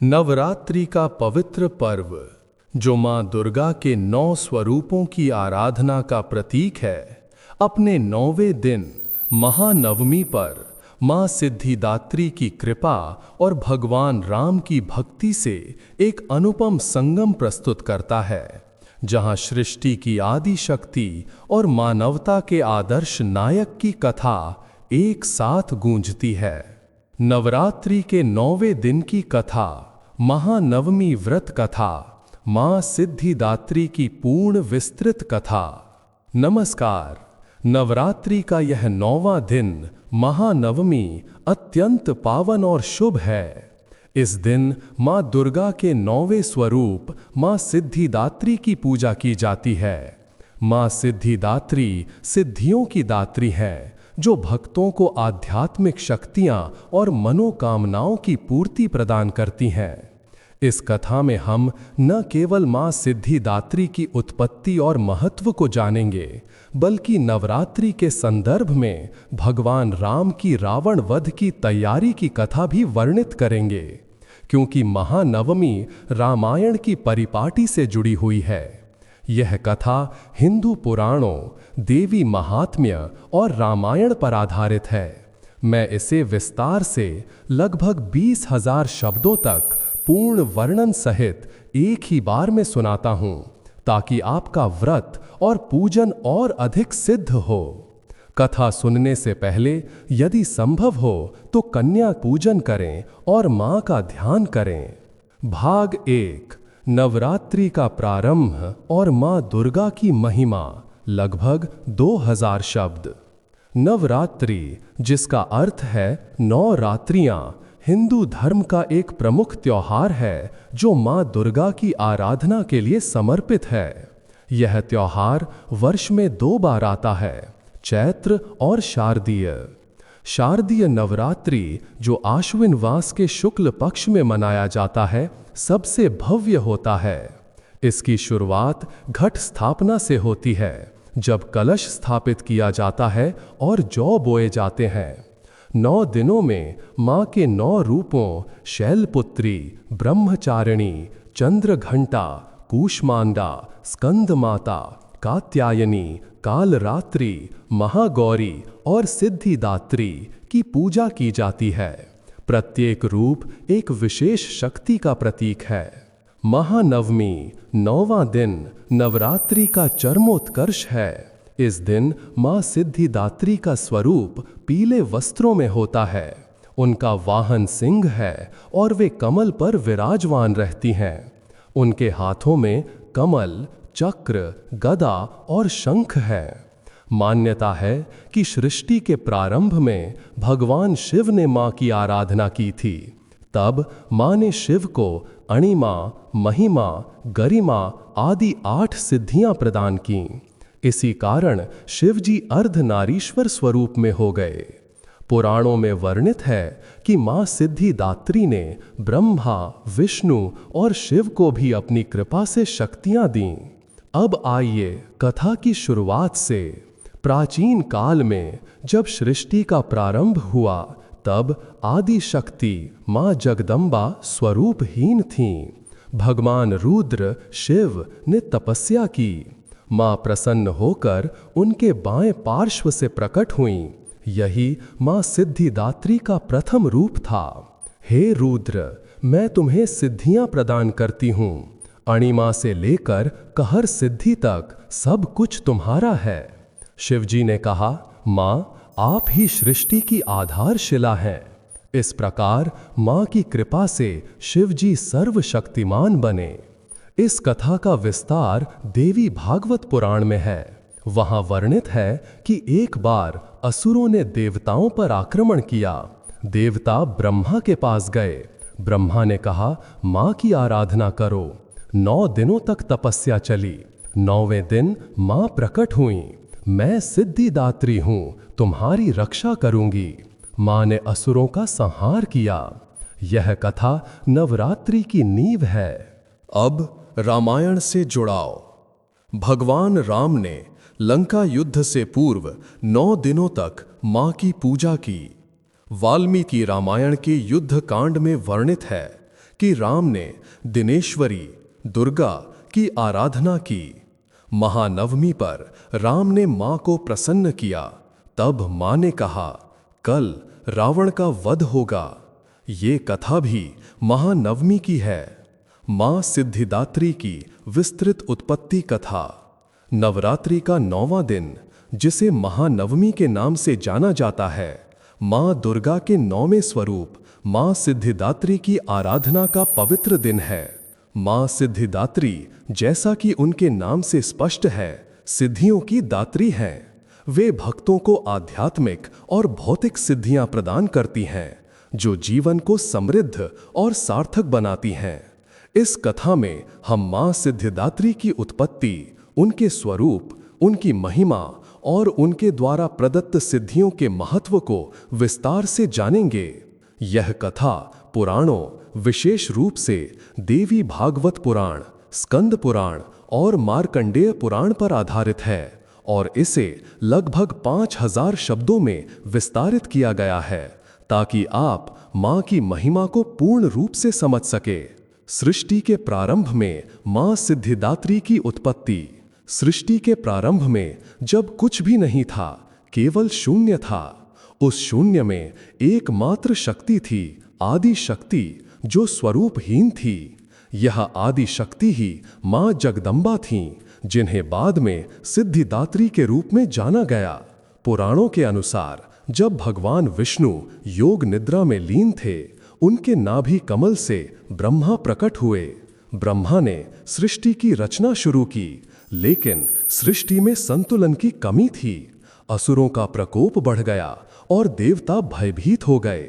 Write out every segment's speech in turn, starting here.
नवरात्रि का पवित्र पर्व, जो मां दुर्गा के 9 स्वरूपों की आराधना का प्रतीक है, अपने 9वें दिन महानवमी पर मां सिद्धिदात्री की कृपा और भगवान राम की भक्ति से एक अनुपम संगम प्रस्तुत करता है, जहां सृष्टि की आदि शक्ति और मानवता के आदर्श नायक की कथा एक साथ गूंजती है। नवरात्रि के 9वें दिन की कथा, महानवमी व्रत कथा, मां सिद्धिदात्री की पूर्ण विस्तृत कथा। नमस्कार। नवरात्रि का यह 9वां दिन महानवमी अत्यंत पावन और शुभ है। इस दिन मां दुर्गा के 9वें स्वरूप मां सिद्धिदात्री की पूजा की जाती है। मां सिद्धिदात्री सिद्धियों की दात्री है, जो भक्तों को आध्यात्मिक शक्तियां और मनोकामनाओं की पूर्ति प्रदान करती हैं। इस कथा में हम न केवल मां सिद्धिदात्री की उत्पत्ति और महत्व को जानेंगे, बल्कि नवरात्रि के संदर्भ में भगवान राम की रावण वध की तैयारी की कथा भी वर्णित करेंगे, क्योंकि महानवमी रामायण की परिपाटी से जुड़ी हुई है। यह कथा हिंदू पुराणों, देवी महात्म्य और रामायण पर आधारित है। मैं इसे विस्तार से लगभग 20,000 शब्दों तक पूर्ण वर्णन सहित एक ही बार में सुनाता हूं, ताकि आपका व्रत और पूजन और अधिक सिद्ध हो। कथा सुनने से पहले यदि संभव हो तो कन्या पूजन करें और मां का ध्यान करें। भाग 1, नवरात्रि का प्रारंभ और मां दुर्गा की महिमा, लगभग 2000 शब्द। नवरात्रि, जिसका अर्थ है 9 रात्रियां, हिंदू धर्म का एक प्रमुख त्योहार है, जो मां दुर्गा की आराधना के लिए समर्पित है। यह त्योहार वर्ष में 2 बार आता है, चैत्र और शारदीय। शारदीय नवरात्रि, जो आश्विन मास के शुक्ल पक्ष में मनाया जाता है, सबसे भव्य होता है। इसकी शुरुआत घट स्थापना से होती है, जब कलश स्थापित किया जाता है और जौ बोए जाते हैं। 9 दिनों में मां के 9 रूपों शैलपुत्री, ब्रह्मचारिणी, चंद्रघंटा, कूष्मांडा, स्कंदमाता, कात्यायनी, कालरात्रि, महागौरी और सिद्धिदात्री की पूजा की जाती है। प्रत्येक रूप एक विशेष शक्ति का प्रतीक है। महानवमी 9वां दिन नवरात्रि का चरमोत्कर्ष है। इस दिन मां सिद्धिदात्री का स्वरूप पीले वस्त्रों में होता है। उनका वाहन सिंह है और वे कमल पर विराजमान रहती हैं। उनके हाथों में कमल, चक्र, गदा और शंख है। मान्यता है कि सृष्टि के प्रारंभ में भगवान शिव ने मां की आराधना की थी। तब मां ने शिव को अणिमा, महिमा, गरिमा आदि 8 सिद्धियां प्रदान कीं। इसी कारण शिवजी अर्धनारीश्वर स्वरूप में हो गए। पुराणों में वर्णित है कि मां सिद्धिदात्री ने ब्रह्मा, विष्णु और शिव को भी अपनी कृपा से शक्तियां दीं। अब आइए कथा की शुरुआत से। प्राचीन काल में जब सृष्टि का प्रारंभ हुआ, तब आदि शक्ति मां जगदम्बा स्वरूपहीन थीं। भगवान रुद्र शिव ने तपस्या की। मां प्रसन्न होकर उनके बाएं पार्श्व से प्रकट हुईं। यही मां सिद्धिदात्री का प्रथम रूप था। हे रुद्र, मैं तुम्हें सिद्धियां प्रदान करती हूं। अणिमा से लेकर कहर सिद्धि तक सब कुछ तुम्हारा है। शिवजी ने कहा, मां, आप ही सृष्टि की आधारशिला हैं। इस प्रकार मां की कृपा से शिवजी सर्वशक्तिमान बने। इस कथा का विस्तार देवी भागवत पुराण में है। वहां वर्णित है कि एक बार असुरों ने देवताओं पर आक्रमण किया। देवता ब्रह्मा के पास गए। ब्रह्मा ने कहा, मां की आराधना करो। 9 दिनों तक तपस्या चली। 9वें दिन मां प्रकट हुई। मैं सिद्धिदात्री हूं, तुम्हारी रक्षा करूंगी। मां ने असुरों का संहार किया। यह कथा नवरात्रि की नींव है। अब रामायण से जुड़ाव। भगवान राम ने लंका युद्ध से पूर्व 9 दिनों तक मां की पूजा की। वाल्मीकि रामायण के युद्ध कांड में वर्णित है कि राम ने दिनेश्वरी दुर्गा की आराधना की। महानवमी पर राम ने मां को प्रसन्न किया। तब मां ने कहा, कल रावण का वध होगा। ये कथा भी महानवमी की है। मां सिद्धिदात्री की विस्तृत उत्पत्ति कथा। नवरात्रि का 9वां दिन, जिसे महानवमी के नाम से जाना जाता है, मां दुर्गा के 9वें स्वरूप मां सिद्धिदात्री की आराधना का पवित्र दिन है। मां सिद्धिदात्री, जैसा कि उनके नाम से स्पष्ट है, सिद्धियों की दात्री हैं। वे भक्तों को आध्यात्मिक और भौतिक सिद्धियां प्रदान करती हैं, जो जीवन को समृद्ध और सार्थक बनाती हैं। इस कथा में हम मां सिद्धिदात्री की उत्पत्ति, उनके स्वरूप, उनकी महिमा और उनके द्वारा प्रदत्त सिद्धियों के महत्व को विस्तार से जानेंगे। यह कथा पुराणों, विशेष रूप से देवी भागवत पुराण, स्कंद पुराण और मार्कंडेय पुराण पर आधारित है और इसे लगभग 5000 शब्दों में विस्तारित किया गया है, ताकि आप मां की महिमा को पूर्ण रूप से समझ सके। सृष्टि के प्रारंभ में मां सिद्धिदात्री की उत्पत्ति। सृष्टि के प्रारंभ में जब कुछ भी नहीं था, केवल शून्य था, उस शून्य में एकमात्र शक्ति थी, आदि शक्ति, जो स्वरूपहीन थी। यह आदि शक्ति ही मां जगदम्बा थीं, जिन्हें बाद में सिद्धिदात्री के रूप में जाना गया। पुराणों के अनुसार जब भगवान विष्णु योग निद्रा में लीन थे, उनके नाभि कमल से ब्रह्मा प्रकट हुए। ब्रह्मा ने सृष्टि की रचना शुरू की, लेकिन सृष्टि में संतुलन की कमी थी। असुरों का प्रकोप बढ़ गया और देवता भयभीत हो गए।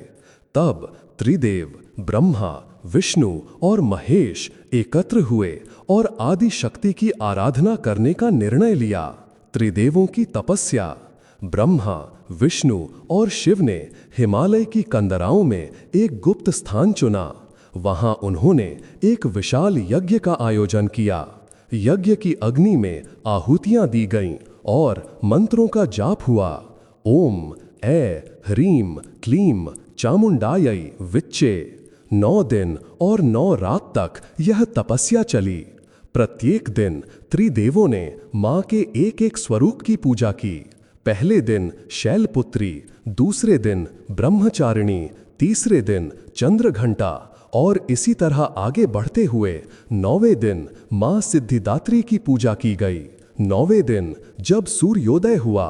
तब त्रिदेव ब्रह्मा, विष्णु और महेश एकत्र हुए और आदि शक्ति की आराधना करने का निर्णय लिया। त्रिदेवों की तपस्या। ब्रह्मा, विष्णु और शिव ने हिमालय की कंदराओं में एक गुप्त स्थान चुना। वहां उन्होंने एक विशाल यज्ञ का आयोजन किया। यज्ञ की अग्नि में आहुतियां दी गईं और मंत्रों का जाप हुआ। ओम ऐ ह्रीम क्लीम चामुंडायै विच्चे। 9 दिन और 9 रात तक यह तपस्या चली। प्रत्येक दिन त्रिदेवों ने मां के एक एक स्वरूप की पूजा की। पहले दिन शैलपुत्री, दूसरे दिन ब्रह्मचारिणी, तीसरे दिन चंद्रघंटा और इसी तरह आगे बढ़ते हुए 9वें दिन मां सिद्धिदात्री की पूजा की गई। 9वें दिन जब सूर्योदय हुआ,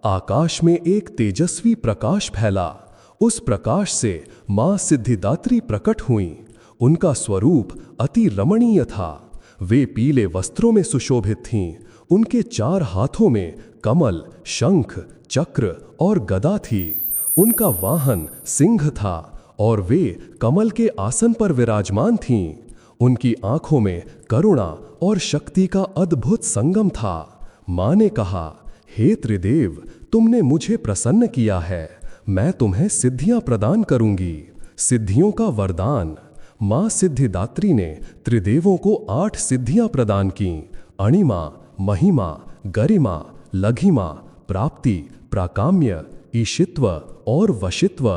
आकाश में एक तेजस्वी प्रकाश फैला। उस प्रकाश से मां सिद्धिदात्री प्रकट हुईं। उनका स्वरूप अति रमणीय था। वे पीले वस्त्रों में सुशोभित थीं। उनके 4 हाथों में कमल, शंख, चक्र और गदा थी। उनका वाहन सिंह था और वे कमल के आसन पर विराजमान थीं। उनकी आंखों में करुणा और शक्ति का अद्भुत संगम था। मां ने कहा, हे त्रिदेव, तुमने मुझे प्रसन्न किया है, मैं तुम्हें सिद्धियां प्रदान करूंगी। सिद्धियों का वरदान। मां सिद्धिदात्री ने त्रिदेवों को 8 सिद्धियां प्रदान कीं। अणिमा, महिमा, गरिमा, लघिमा, प्राप्ति, प्राकाम्य, ईशित्व और वशित्व।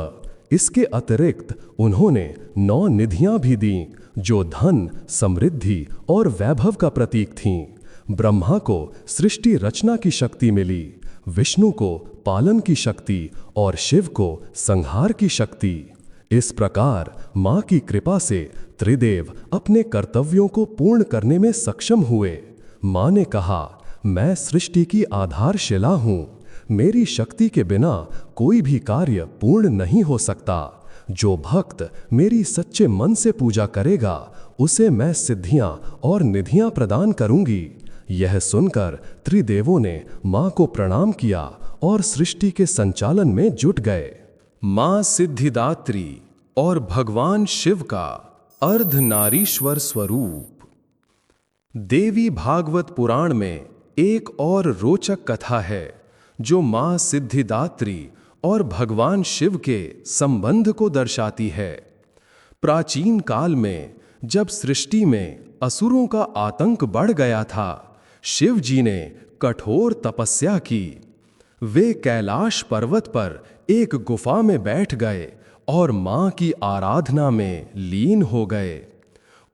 इसके अतिरिक्त उन्होंने 9 निधियां भी दीं, जो धन, समृद्धि और वैभव का प्रतीक थीं। ब्रह्मा को सृष्टि रचना की शक्ति मिली, विष्णु को पालन की शक्ति और शिव को संहार की शक्ति। इस प्रकार मां की कृपा से त्रिदेव अपने कर्तव्यों को पूर्ण करने में सक्षम हुए। मां ने कहा, मैं सृष्टि की आधारशिला हूं। मेरी शक्ति के बिना कोई भी कार्य पूर्ण नहीं हो सकता। जो भक्त मेरी सच्चे मन से पूजा करेगा, उसे मैं सिद्धियां और निधियां प्रदान करूंगी। यह सुनकर त्रिदेवों ने मां को प्रणाम किया और सृष्टि के संचालन में जुट गए। मां सिद्धिदात्री और भगवान शिव का अर्धनारीश्वर स्वरूप। देवी भागवत पुराण में एक और रोचक कथा है, जो मां सिद्धिदात्री और भगवान शिव के संबंध को दर्शाती है। प्राचीन काल में जब सृष्टि में असुरों का आतंक बढ़ गया था, शिव जी ने कठोर तपस्या की। वे कैलाश पर्वत पर एक गुफा में बैठ गए और मां की आराधना में लीन हो गए।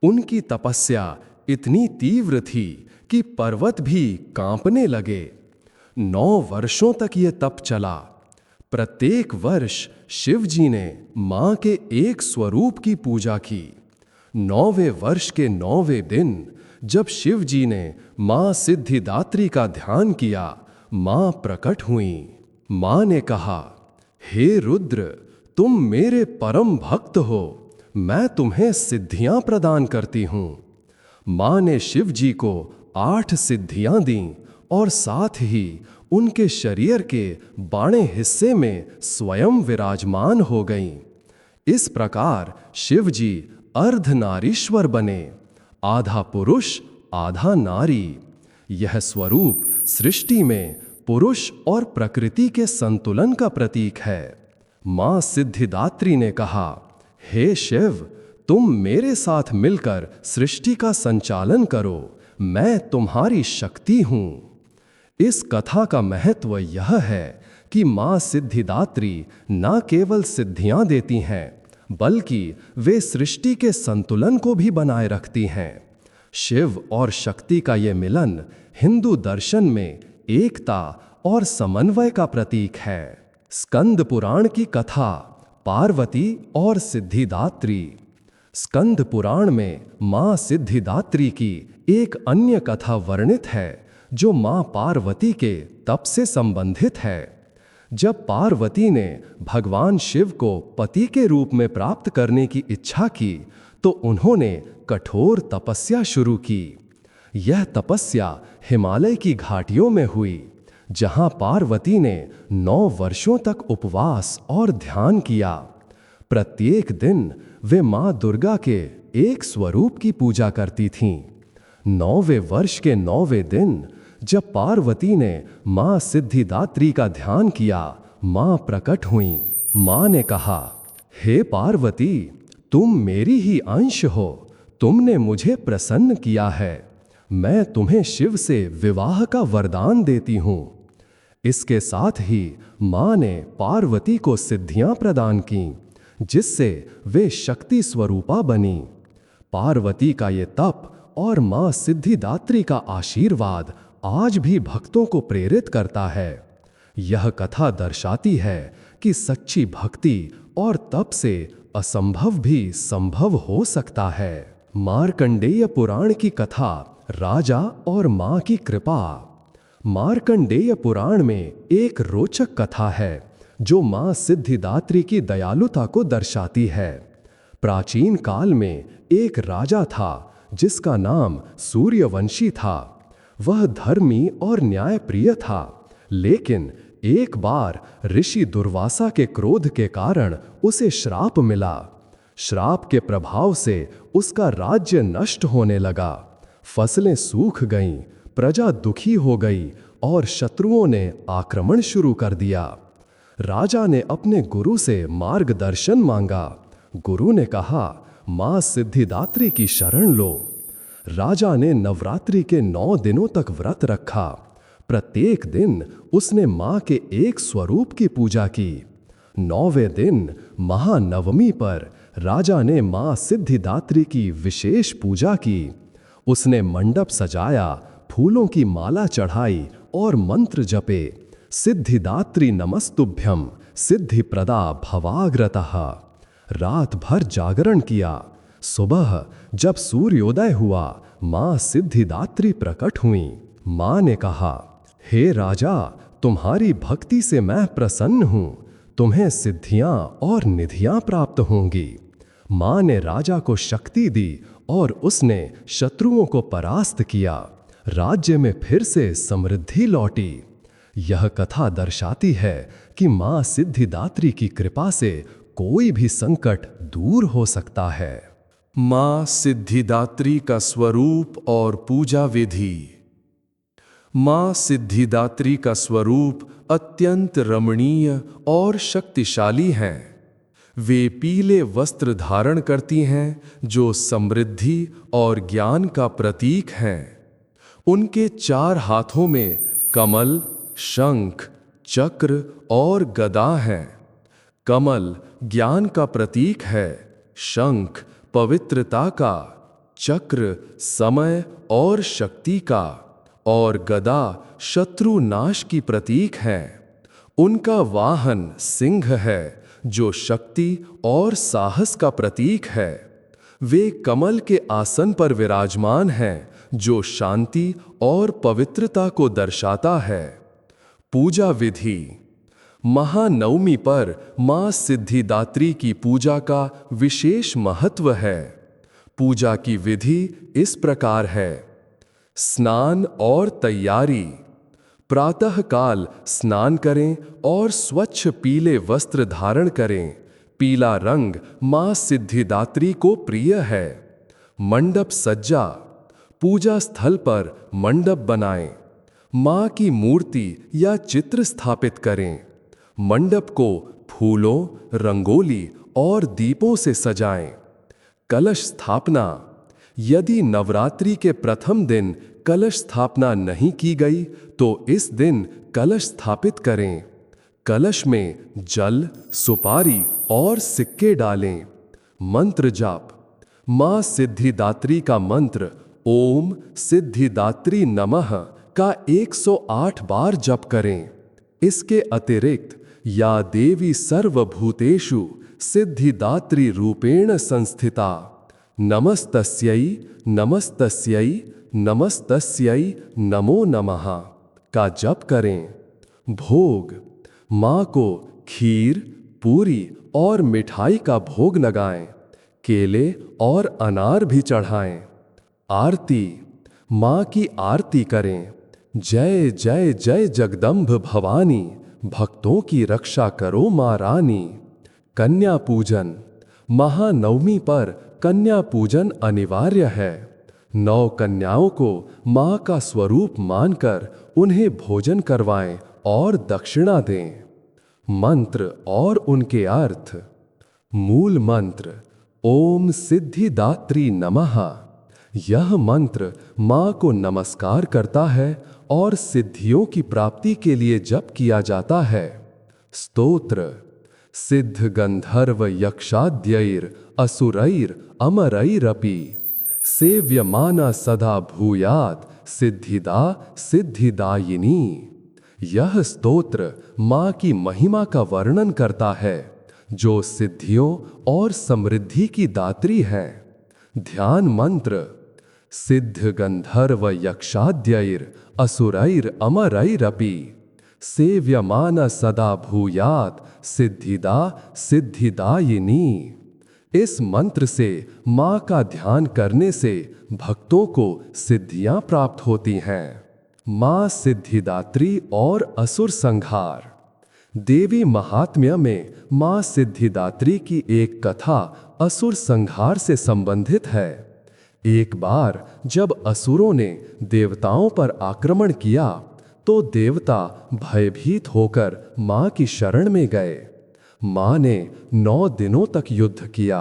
उनकी तपस्या इतनी तीव्र थी कि पर्वत भी कांपने लगे। 9 वर्षों तक ये तप चला। प्रत्येक वर्ष शिव जी ने मां के एक स्वरूप की पूजा की। 9वें वर्ष के 9वें दिन जब शिव जी ने मां सिद्धिदात्री का ध्यान किया, मां प्रकट हुई। मां ने कहा, हे रुद्र, तुम मेरे परम भक्त हो, मैं तुम्हें सिद्धियां प्रदान करती हूं। मां ने शिव जी को 8 सिद्धियां दीं और साथ ही उनके शरीर के बाएं हिस्से में स्वयं विराजमान हो गईं। इस प्रकार शिव जी अर्धनारीश्वर बने, आधा पुरुष आधा नारी। यह स्वरूप सृष्टि में पुरुष और प्रकृति के संतुलन का प्रतीक है। मां सिद्धिदात्री ने कहा, हे शिव, तुम मेरे साथ मिलकर सृष्टि का संचालन करो, मैं तुम्हारी शक्ति हूं। इस कथा का महत्व यह है कि मां सिद्धिदात्री न केवल सिद्धियां देती हैं, बल्कि वे सृष्टि के संतुलन को भी बनाए रखती हैं। शिव और शक्ति का ये मिलन हिंदू दर्शन में एकता और समन्वय का प्रतीक है। स्कंद पुराण की कथा पार्वती और सिद्धिदात्री। स्कंद पुराण में मां सिद्धिदात्री की एक अन्य कथा वर्णित है जो मां पार्वती के तप से संबंधित है। जब पार्वती ने भगवान शिव को पति के रूप में प्राप्त करने की इच्छा की तो उन्होंने कठोर तपस्या शुरू की। यह तपस्या हिमालय की घाटियों में हुई, जहां पार्वती ने 9 वर्षों तक उपवास और ध्यान किया। प्रत्येक दिन वे मां दुर्गा के एक स्वरूप की पूजा करती थीं। 9वें वर्ष के 9वें दिन जब पार्वती ने मां सिद्धिदात्री का ध्यान किया, मां प्रकट हुई। मां ने कहा, हे पार्वती, तुम मेरी ही अंश हो, तुमने मुझे प्रसन्न किया है, मैं तुम्हें शिव से विवाह का वरदान देती हूं। इसके साथ ही मां ने पार्वती को सिद्धियां प्रदान की, जिससे वे शक्ति स्वरूपा बनी। पार्वती का ये तप और मां सिद्धिदात्री का आशीर्वाद आज भी भक्तों को प्रेरित करता है। यह कथा दर्शाती है कि सच्ची भक्ति और तप से असंभव भी संभव हो सकता है। मार्कंडेय पुराण की कथा राजा और मां की कृपा। मार्कंडेय पुराण में एक रोचक कथा है जो मां सिद्धिदात्री की दयालुता को दर्शाती है। प्राचीन काल में एक राजा था जिसका नाम सूर्यवंशी था। वह धर्मी और न्यायप्रिय था, लेकिन एक बार ऋषि दुर्वासा के क्रोध के कारण उसे श्राप मिला। श्राप के प्रभाव से उसका राज्य नष्ट होने लगा, फसलें सूख गईं, प्रजा दुखी हो गई और शत्रुओं ने आक्रमण शुरू कर दिया। राजा ने अपने गुरु से मार्गदर्शन मांगा। गुरु ने कहा, मां सिद्धिदात्री की शरण लो। राजा ने नवरात्रि के 9 दिनों तक व्रत रखा। प्रत्येक दिन उसने मां के एक स्वरूप की पूजा की। 9वें दिन महानवमी पर राजा ने मां सिद्धिदात्री की विशेष पूजा की। उसने मंडप सजाया, फूलों की माला चढ़ाई और मंत्र जपे, सिद्धिदात्री नमस्तुभ्यं सिद्धिप्रदा भवाग्रतः। रात भर जागरण किया। सुबह जब सूर्योदय हुआ, मां सिद्धिदात्री प्रकट हुई। मां ने कहा, हे राजा, तुम्हारी भक्ति से मैं प्रसन्न हूं, तुम्हें सिद्धियां और निधियां प्राप्त होंगी। मां ने राजा को शक्ति दी और उसने शत्रुओं को परास्त किया। राज्य में फिर से समृद्धि लौटी। यह कथा दर्शाती है कि मां सिद्धिदात्री की कृपा से कोई भी संकट दूर हो सकता है। मां सिद्धिदात्री का स्वरूप और पूजा विधि। मां सिद्धिदात्री का स्वरूप अत्यंत रमणीय और शक्तिशाली हैं। वे पीले वस्त्र धारण करती हैं जो समृद्धि और ज्ञान का प्रतीक हैं। उनके 4 हाथों में कमल, शंख, चक्र और गदा हैं। कमल ज्ञान का प्रतीक है, शंख पवित्रता का, चक्र समय और शक्ति का, और गदा शत्रु नाश की प्रतीक है। उनका वाहन सिंह है, जो शक्ति और साहस का प्रतीक है। वे कमल के आसन पर विराजमान हैं, जो शांति और पवित्रता को दर्शाता है। पूजा विधि। महानवमी पर मां सिद्धिदात्री की पूजा का विशेष महत्व है। पूजा की विधि इस प्रकार है। स्नान और तैयारी। प्रातःकाल स्नान करें और स्वच्छ पीले वस्त्र धारण करें। पीला रंग मां सिद्धिदात्री को प्रिय है। मंडप सज्जा। पूजा स्थल पर मंडप बनाएं। मां की मूर्ति या चित्र स्थापित करें। मंडप को फूलों, रंगोली और दीपों से सजाएं। कलश स्थापना। यदि नवरात्रि के प्रथम दिन कलश स्थापना नहीं की गई तो इस दिन कलश स्थापित करें। कलश में जल, सुपारी और सिक्के डालें। मंत्र जाप। मां सिद्धिदात्री का मंत्र ओम सिद्धिदात्री नमः का 108 बार जप करें। इसके अतिरिक्त या देवी सर्वभूतेषु सिद्धिदात्री रूपेण संस्थिता नमस्तस्यै नमस्तस्यै नमस्तस्यै नमो नमः का जप करें। भोग। मां को खीर, पूरी और मिठाई का भोग लगाएं। केले और अनार भी चढ़ाएं। आरती। मां की आरती करें। जय जय जय जगदम्ब भवानी, भक्तों की रक्षा करो मां रानी। कन्या पूजन। महानवमी पर कन्या पूजन अनिवार्य है। 9 कन्याओं को मां का स्वरूप मानकर उन्हें भोजन करवाएं और दक्षिणा दें। मंत्र और उनके अर्थ। मूल मंत्र ओम सिद्धिदात्री नमः। यह मंत्र मां को नमस्कार करता है और सिद्धियों की प्राप्ति के लिए जप किया जाता है। स्तोत्र। सिद्ध गंधर्व यक्षाद्यैर असुरैर अमरैरपि सेव्यमाना सदा भूयात् सिद्धिदा सिद्धिदायिनी। यह स्तोत्र मां की महिमा का वर्णन करता है, जो सिद्धियों और समृद्धि की दात्री है। ध्यान मंत्र। सिद्ध गंधर्व यक्षाद्यैर असुरैर अमरैरपि सेव्यमाना सदा भूयात् सिद्धिदा सिद्धिदायिनी। इस मंत्र से मां का ध्यान करने से भक्तों को सिद्धियां प्राप्त होती हैं। मां सिद्धिदात्री और असुर संहार। देवी महात्म्य में मां सिद्धिदात्री की एक कथा असुर संहार से संबंधित है। एक बार जब असुरों ने देवताओं पर आक्रमण किया तो देवता भयभीत होकर मां की शरण में गए। मां ने 9 दिनों तक युद्ध किया।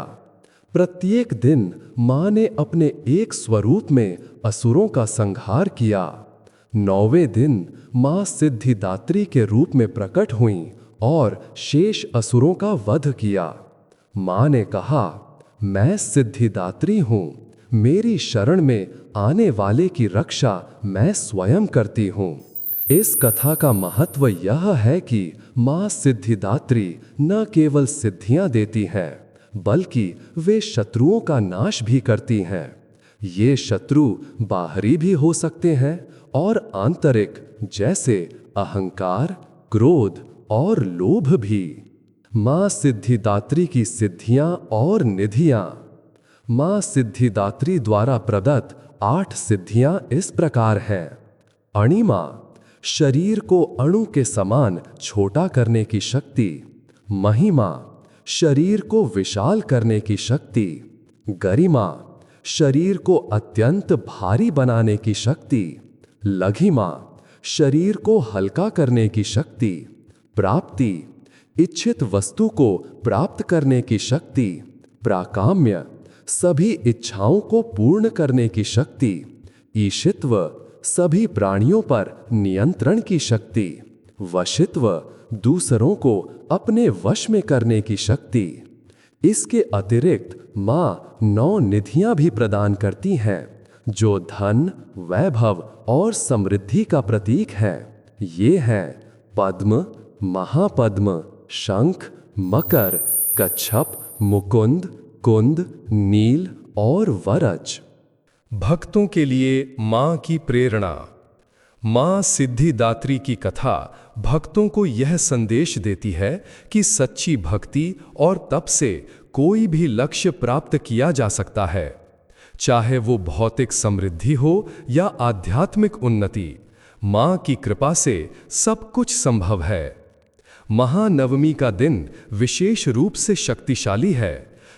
प्रत्येक दिन मां ने अपने एक स्वरूप में असुरों का संहार किया। 9वें दिन मां सिद्धिदात्री के रूप में प्रकट हुईं और शेष असुरों का वध किया। मां ने कहा, मैं सिद्धिदात्री हूं, मेरी शरण में आने वाले की रक्षा मैं स्वयं करती हूं। इस कथा का महत्व यह है कि मां सिद्धिदात्री न केवल सिद्धियां देती हैं, बल्कि वे शत्रुओं का नाश भी करती हैं। ये शत्रु बाहरी भी हो सकते हैं और आंतरिक, जैसे अहंकार, क्रोध और लोभ भी। मां सिद्धिदात्री की सिद्धियां और निधियां। मां सिद्धिदात्री द्वारा प्रदत्त 8 सिद्धियां इस प्रकार हैं। अणिमा, शरीर को अणु के समान छोटा करने की शक्ति। महिमा, शरीर को विशाल करने की शक्ति। गरिमा, शरीर को अत्यंत भारी बनाने की शक्ति। लघिमा, शरीर को हल्का करने की शक्ति। प्राप्ति, इच्छित वस्तु को प्राप्त करने की शक्ति। प्राकाम्य, सभी इच्छाओं को पूर्ण करने की शक्ति। ईशित्व, सभी प्राणियों पर नियंत्रण की शक्ति। वशित्व, दूसरों को अपने वश में करने की शक्ति। इसके अतिरिक्त माँ 9 निधियां भी प्रदान करती हैं, जो धन, वैभव और समृद्धि का प्रतीक है। ये हैं पद्म, महापद्म, शंख, मकर, कच्छप, मुकुंद, कुंद, नील और वरज। भक्तों के लिए मां की प्रेरणा। मां सिद्धिदात्री की कथा भक्तों को यह संदेश देती है कि सच्ची भक्ति और तप से कोई भी लक्ष्य प्राप्त किया जा सकता है, चाहे वो भौतिक समृद्धि हो या आध्यात्मिक उन्नति। मां की कृपा से सब कुछ संभव है। महानवमी का दिन विशेष रूप से शक्तिशाली है,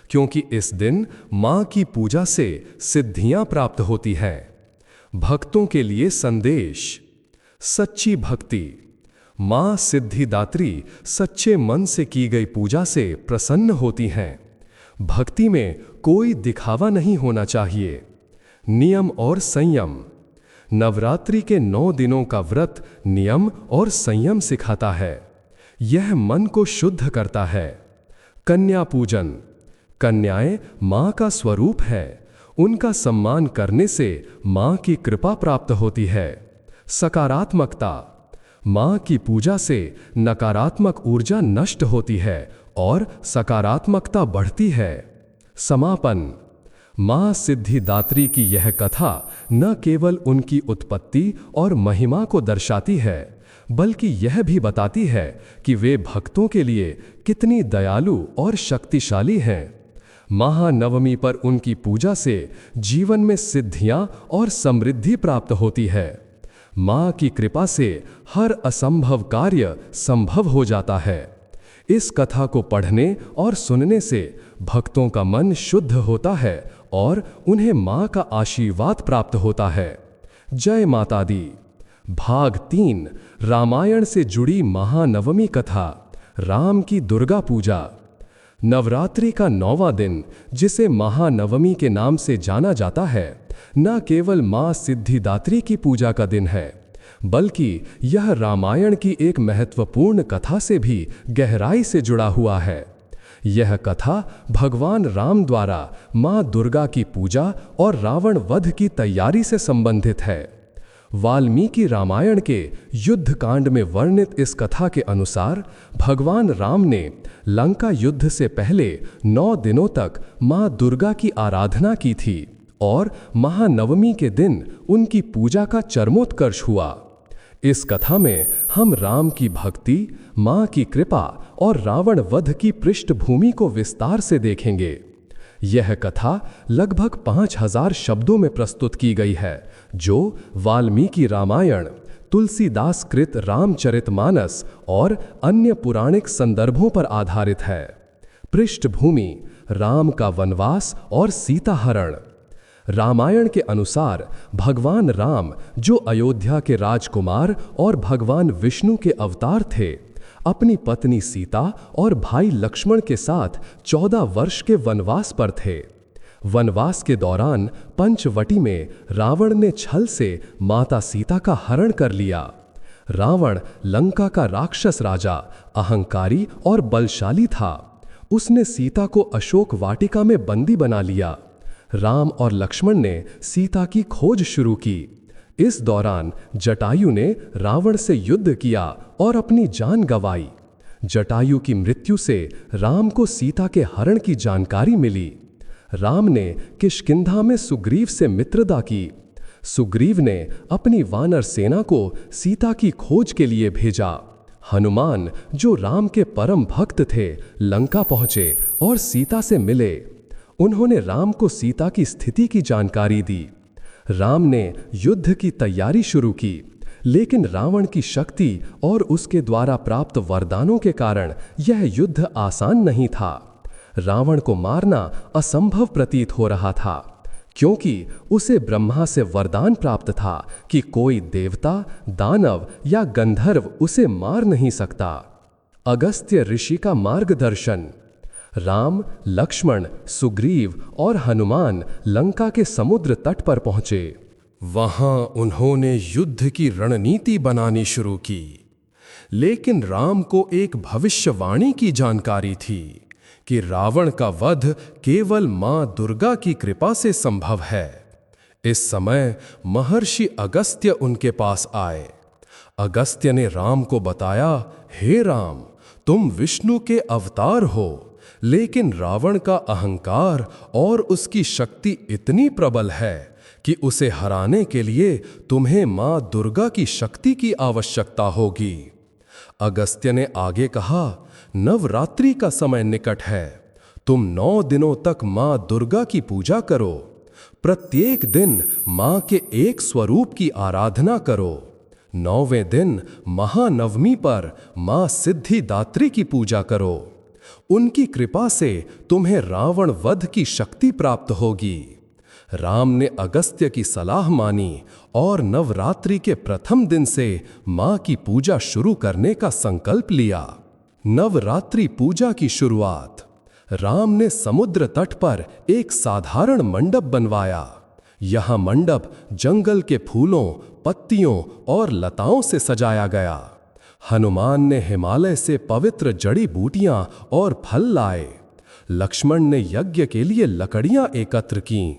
क्योंकि इस दिन मां की पूजा से सिद्धियां प्राप्त होती हैं। भक्तों के लिए संदेश। सच्ची भक्ति। मां सिद्धिदात्री सच्चे मन से की गई पूजा से प्रसन्न होती हैं। भक्ति में कोई दिखावा नहीं होना चाहिए। नियम और संयम। नवरात्रि के 9 दिनों का व्रत नियम और संयम सिखाता है। यह मन को शुद्ध करता है। कन्या पूजन। कन्याएं मां का स्वरूप है। उनका सम्मान करने से मां की कृपा प्राप्त होती है। सकारात्मकता। मां की पूजा से नकारात्मक ऊर्जा नष्ट होती है और सकारात्मकता बढ़ती है। समापन। मां सिद्धिदात्री की यह कथा न केवल उनकी उत्पत्ति और महिमा को दर्शाती है, बल्कि यह भी बताती है कि वे भक्तों के लिए कितनी दयालु और शक्तिशाली हैं। महानवमी पर उनकी पूजा से जीवन में सिद्धियां और समृद्धि प्राप्त होती है। मां की कृपा से हर असंभव कार्य संभव हो जाता है। इस कथा को पढ़ने और सुनने से भक्तों का मन शुद्ध होता है और उन्हें मां का आशीर्वाद प्राप्त होता है। जय माता दी। भाग 3। रामायण से जुड़ी महानवमी कथा। राम की दुर्गा पूजा। नवरात्रि का 9वां दिन, जिसे महानवमी के नाम से जाना जाता है, न केवल मां सिद्धिदात्री की पूजा का दिन है, बल्कि यह रामायण की एक महत्वपूर्ण कथा से भी गहराई से जुड़ा हुआ है। यह कथा भगवान राम द्वारा मां दुर्गा की पूजा और रावण वध की तैयारी से संबंधित है। वाल्मीकि रामायण के युद्ध कांड में वर्णित इस कथा के अनुसार भगवान राम ने लंका युद्ध से पहले 9 दिनों तक मां दुर्गा की आराधना की थी और महानवमी के दिन उनकी पूजा का चरमोत्कर्ष हुआ। इस कथा में हम राम की भक्ति, मां की कृपा और रावण वध की पृष्ठभूमि को विस्तार से देखेंगे। यह कथा लगभग 5000 शब्दों में प्रस्तुत की गई है, जो वाल्मीकि रामायण, तुलसीदास कृत रामचरितमानस और अन्य पुराणिक संदर्भों पर आधारित है। पृष्ठभूमि: राम का वनवास और सीता हरण। रामायण के अनुसार भगवान राम, जो अयोध्या के राजकुमार और भगवान विष्णु के अवतार थे, अपनी पत्नी सीता और भाई लक्ष्मण के साथ 14 वर्ष के वनवास पर थे। वनवास के दौरान पंचवटी में रावण ने छल से माता सीता का हरण कर लिया। रावण लंका का राक्षस राजा, अहंकारी और बलशाली था। उसने सीता को अशोक वाटिका में बंदी बना लिया। राम और लक्ष्मण ने सीता की खोज शुरू की। इस दौरान जटायु ने रावण से युद्ध किया और अपनी जान गंवाई। जटायु की मृत्यु से राम को सीता के हरण की जानकारी मिली। राम ने किष्किंधा में सुग्रीव से मित्रता की। सुग्रीव ने अपनी वानर सेना को सीता की खोज के लिए भेजा। हनुमान, जो राम के परम भक्त थे, लंका पहुंचे और सीता से मिले। उन्होंने राम को सीता की स्थिति की जानकारी दी। राम ने युद्ध की तैयारी शुरू की, लेकिन रावण की शक्ति और उसके द्वारा प्राप्त वरदानों के कारण यह युद्ध आसान नहीं था। रावण को मारना असंभव प्रतीत हो रहा था, क्योंकि उसे ब्रह्मा से वरदान प्राप्त था कि कोई देवता, दानव या गंधर्व उसे मार नहीं सकता। अगस्त्य ऋषि का मार्गदर्शन। राम, लक्ष्मण, सुग्रीव और हनुमान लंका के समुद्र तट पर पहुंचे। वहां उन्होंने युद्ध की रणनीति बनानी शुरू की, लेकिन राम को एक भविष्यवाणी की जानकारी थी कि रावण का वध केवल मां दुर्गा की कृपा से संभव है। इस समय महर्षि अगस्त्य उनके पास आए। अगस्त्य ने राम को बताया, हे राम, तुम विष्णु के अवतार हो, लेकिन रावण का अहंकार और उसकी शक्ति इतनी प्रबल है कि उसे हराने के लिए तुम्हें मां दुर्गा की शक्ति की आवश्यकता होगी। अगस्त्य ने आगे कहा, नवरात्रि का समय निकट है, तुम 9 दिनों तक मां दुर्गा की पूजा करो। प्रत्येक दिन मां के एक स्वरूप की आराधना करो। 9वें दिन महानवमी पर मां सिद्धिदात्री की पूजा करो। उनकी कृपा से तुम्हें रावण वध की शक्ति प्राप्त होगी। राम ने अगस्त्य की सलाह मानी और नवरात्रि के प्रथम दिन से मां की पूजा शुरू करने का संकल्प लिया। नवरात्रि पूजा की शुरुआत। राम ने समुद्र तट पर एक साधारण मंडप बनवाया। यह मंडप जंगल के फूलों, पत्तियों और लताओं से सजाया गया। हनुमान ने हिमालय से पवित्र जड़ी बूटियां और फल लाए। लक्ष्मण ने यज्ञ के लिए लकड़ियां एकत्र कीं।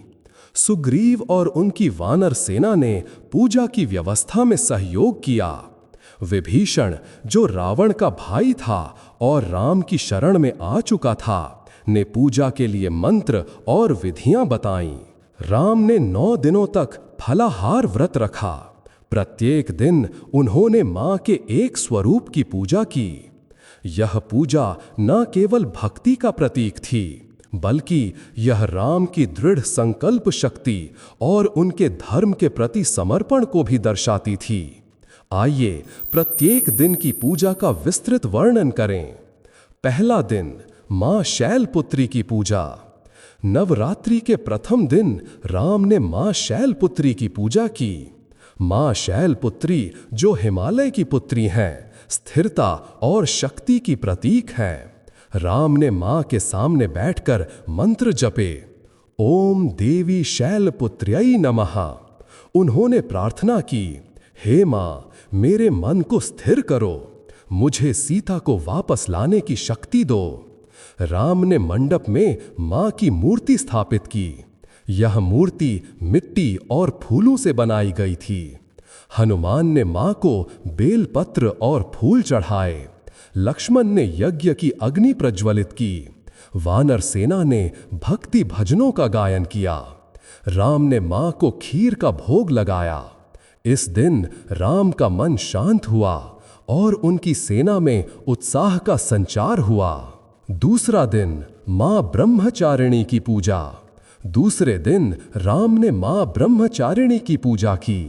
सुग्रीव और उनकी वानर सेना ने पूजा की व्यवस्था में सहयोग किया। विभीषण, जो रावण का भाई था और राम की शरण में आ चुका था, ने पूजा के लिए मंत्र और विधियां बताईं। राम ने 9 दिनों तक फलाहार व्रत रखा। प्रत्येक दिन उन्होंने मां के एक स्वरूप की पूजा की। यह पूजा न केवल भक्ति का प्रतीक थी, बल्कि यह राम की दृढ़ संकल्प शक्ति और उनके धर्म के प्रति समर्पण को भी दर्शाती थी। आइए प्रत्येक दिन की पूजा का विस्तृत वर्णन करें। पहला दिन, मां शैलपुत्री की पूजा। नवरात्रि के प्रथम दिन राम ने मां शैलपुत्री की पूजा की। मां शैलपुत्री, जो हिमालय की पुत्री हैं, स्थिरता और शक्ति की प्रतीक हैं। राम ने मां के सामने बैठकर मंत्र जपे। ओम देवी शैलपुत्र्यै नमः। उन्होंने प्रार्थना की, हे मां, मेरे मन को स्थिर करो, मुझे सीता को वापस लाने की शक्ति दो। राम ने मंडप में मां की मूर्ति स्थापित की। यह मूर्ति मिट्टी और फूलों से बनाई गई थी। हनुमान ने मां को बेलपत्र और फूल चढ़ाए। लक्ष्मण ने यज्ञ की अग्नि प्रज्वलित की। वानर सेना ने भक्ति भजनों का गायन किया। राम ने मां को खीर का भोग लगाया। इस दिन राम का मन शांत हुआ और उनकी सेना में उत्साह का संचार हुआ। दूसरा दिन, मां ब्रह्मचारिणी की पूजा। दूसरे दिन राम ने मां ब्रह्मचारिणी की पूजा की।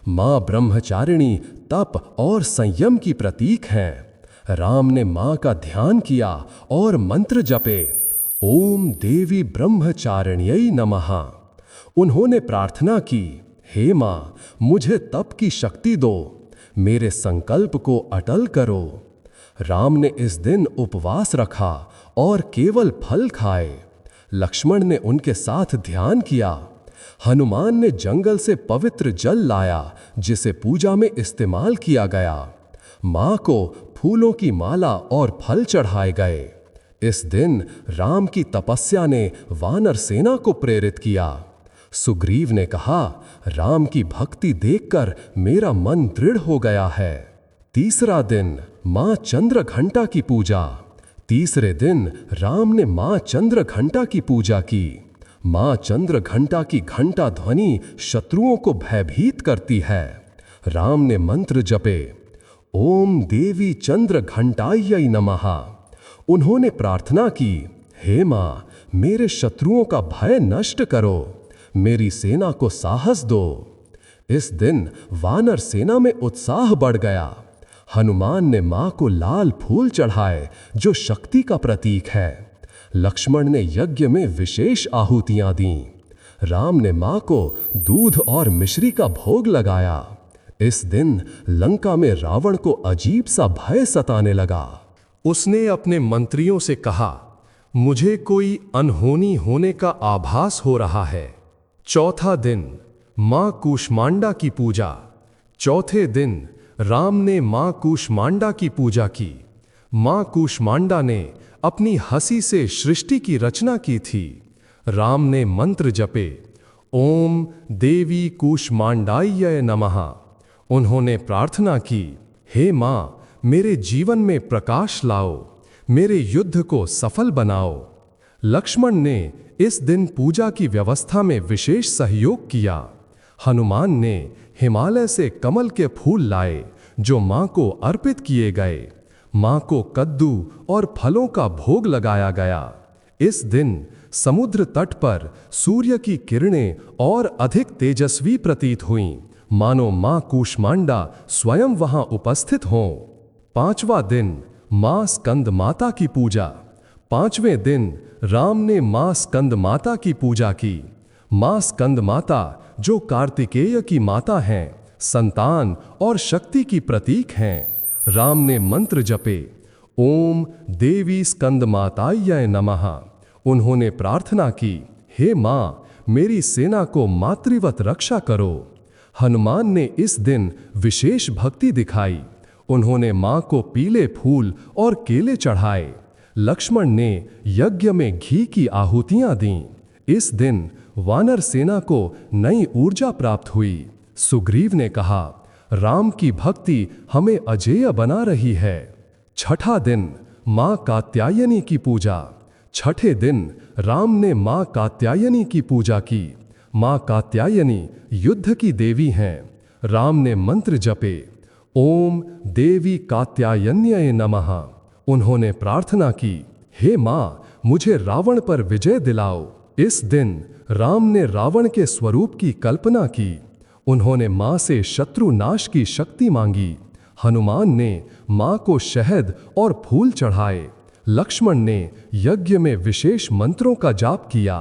मां ब्रह्मचारिणी तप और संयम की प्रतीक हैं। राम ने मां का ध्यान किया और मंत्र जपे। ओम देवी ब्रह्मचारिण्यै नमः। उन्होंने प्रार्थना की, हे मां, मुझे तप की शक्ति दो, मेरे संकल्प को अटल करो। राम ने इस दिन उपवास रखा और केवल फल खाए। लक्ष्मण ने उनके साथ ध्यान किया। हनुमान ने जंगल से पवित्र जल लाया, जिसे पूजा में इस्तेमाल किया गया। मां को फूलों की माला और फल चढ़ाए गए। इस दिन राम की तपस्या ने वानर सेना को प्रेरित किया। सुग्रीव ने कहा, राम की भक्ति देखकर मेरा मन दृढ़ हो गया है। तीसरा दिन, मां चंद्रघंटा की पूजा। तीसरे दिन राम ने मां चंद्रघंटा की पूजा की। मां चंद्रघंटा की घंटा ध्वनि शत्रुओं को भयभीत करती है। राम ने मंत्र जपे। ओम देवी चंद्रघंटायै नमः। उन्होंने प्रार्थना की, हे मां, मेरे शत्रुओं का भय नष्ट करो, मेरी सेना को साहस दो। इस दिन वानर सेना में उत्साह बढ़ गया। हनुमान ने मां को लाल फूल चढ़ाए, जो शक्ति का प्रतीक है। लक्ष्मण ने यज्ञ में विशेष आहुतियां दीं। राम ने मां को दूध और मिश्री का भोग लगाया। इस दिन लंका में रावण को अजीब सा भय सताने लगा। उसने अपने मंत्रियों से कहा, मुझे कोई अनहोनी होने का आभास हो रहा है। चौथा दिन, मां कूष्मांडा की पूजा। चौथे दिन राम ने मां कूष्मांडा की पूजा की। मां कूष्मांडा ने अपनी हंसी से सृष्टि की रचना की थी। राम ने मंत्र जपे, ओम देवी कूष्मांडाय नमः। उन्होंने प्रार्थना की, हे मां, मेरे जीवन में प्रकाश लाओ, मेरे युद्ध को सफल बनाओ। लक्ष्मण ने इस दिन पूजा की व्यवस्था में विशेष सहयोग किया। हनुमान ने हिमालय से कमल के फूल लाए जो मां को अर्पित किए गए। मां को कद्दू और फलों का भोग लगाया गया। इस दिन समुद्र तट पर सूर्य की किरणें और अधिक तेजस्वी प्रतीत हुईं, मानो मां कूष्मांडा स्वयं वहां उपस्थित हों। 5वां दिन मां स्कंद माता की पूजा। 5वें दिन राम ने मां स्कंद माता की पूजा की। मां स्कंद माता जो कार्तिकेय की माता हैं, संतान और शक्ति की प्रतीक हैं। राम ने मंत्र जपे, ओम देवी स्कंद माताय नमः। उन्होंने प्रार्थना की, हे मां, मेरी सेना को मातृवत रक्षा करो। हनुमान ने इस दिन विशेष भक्ति दिखाई। उन्होंने मां को पीले फूल और केले चढ़ाए। लक्ष्मण ने यज्ञ में घी की आहुतियां दीं। इस दिन वानर सेना को नई ऊर्जा प्राप्त हुई। सुग्रीव ने कहा, राम की भक्ति हमें अजेय बना रही है। 6ठा दिन मां कात्यायनी की पूजा। 6ठे दिन राम ने मां कात्यायनी की पूजा की। मां कात्यायनी युद्ध की देवी हैं। राम ने मंत्र जपे, ओम देवी कात्यायन्याय नमः। उन्होंने प्रार्थना की, हे मां, मुझे रावण पर विजय दिलाओ। इस दिन राम ने रावण के स्वरूप की कल्पना की। उन्होंने मां से शत्रु नाश की शक्ति मांगी। हनुमान ने मां को शहद और फूल चढ़ाए। लक्ष्मण ने यज्ञ में विशेष मंत्रों का जाप किया।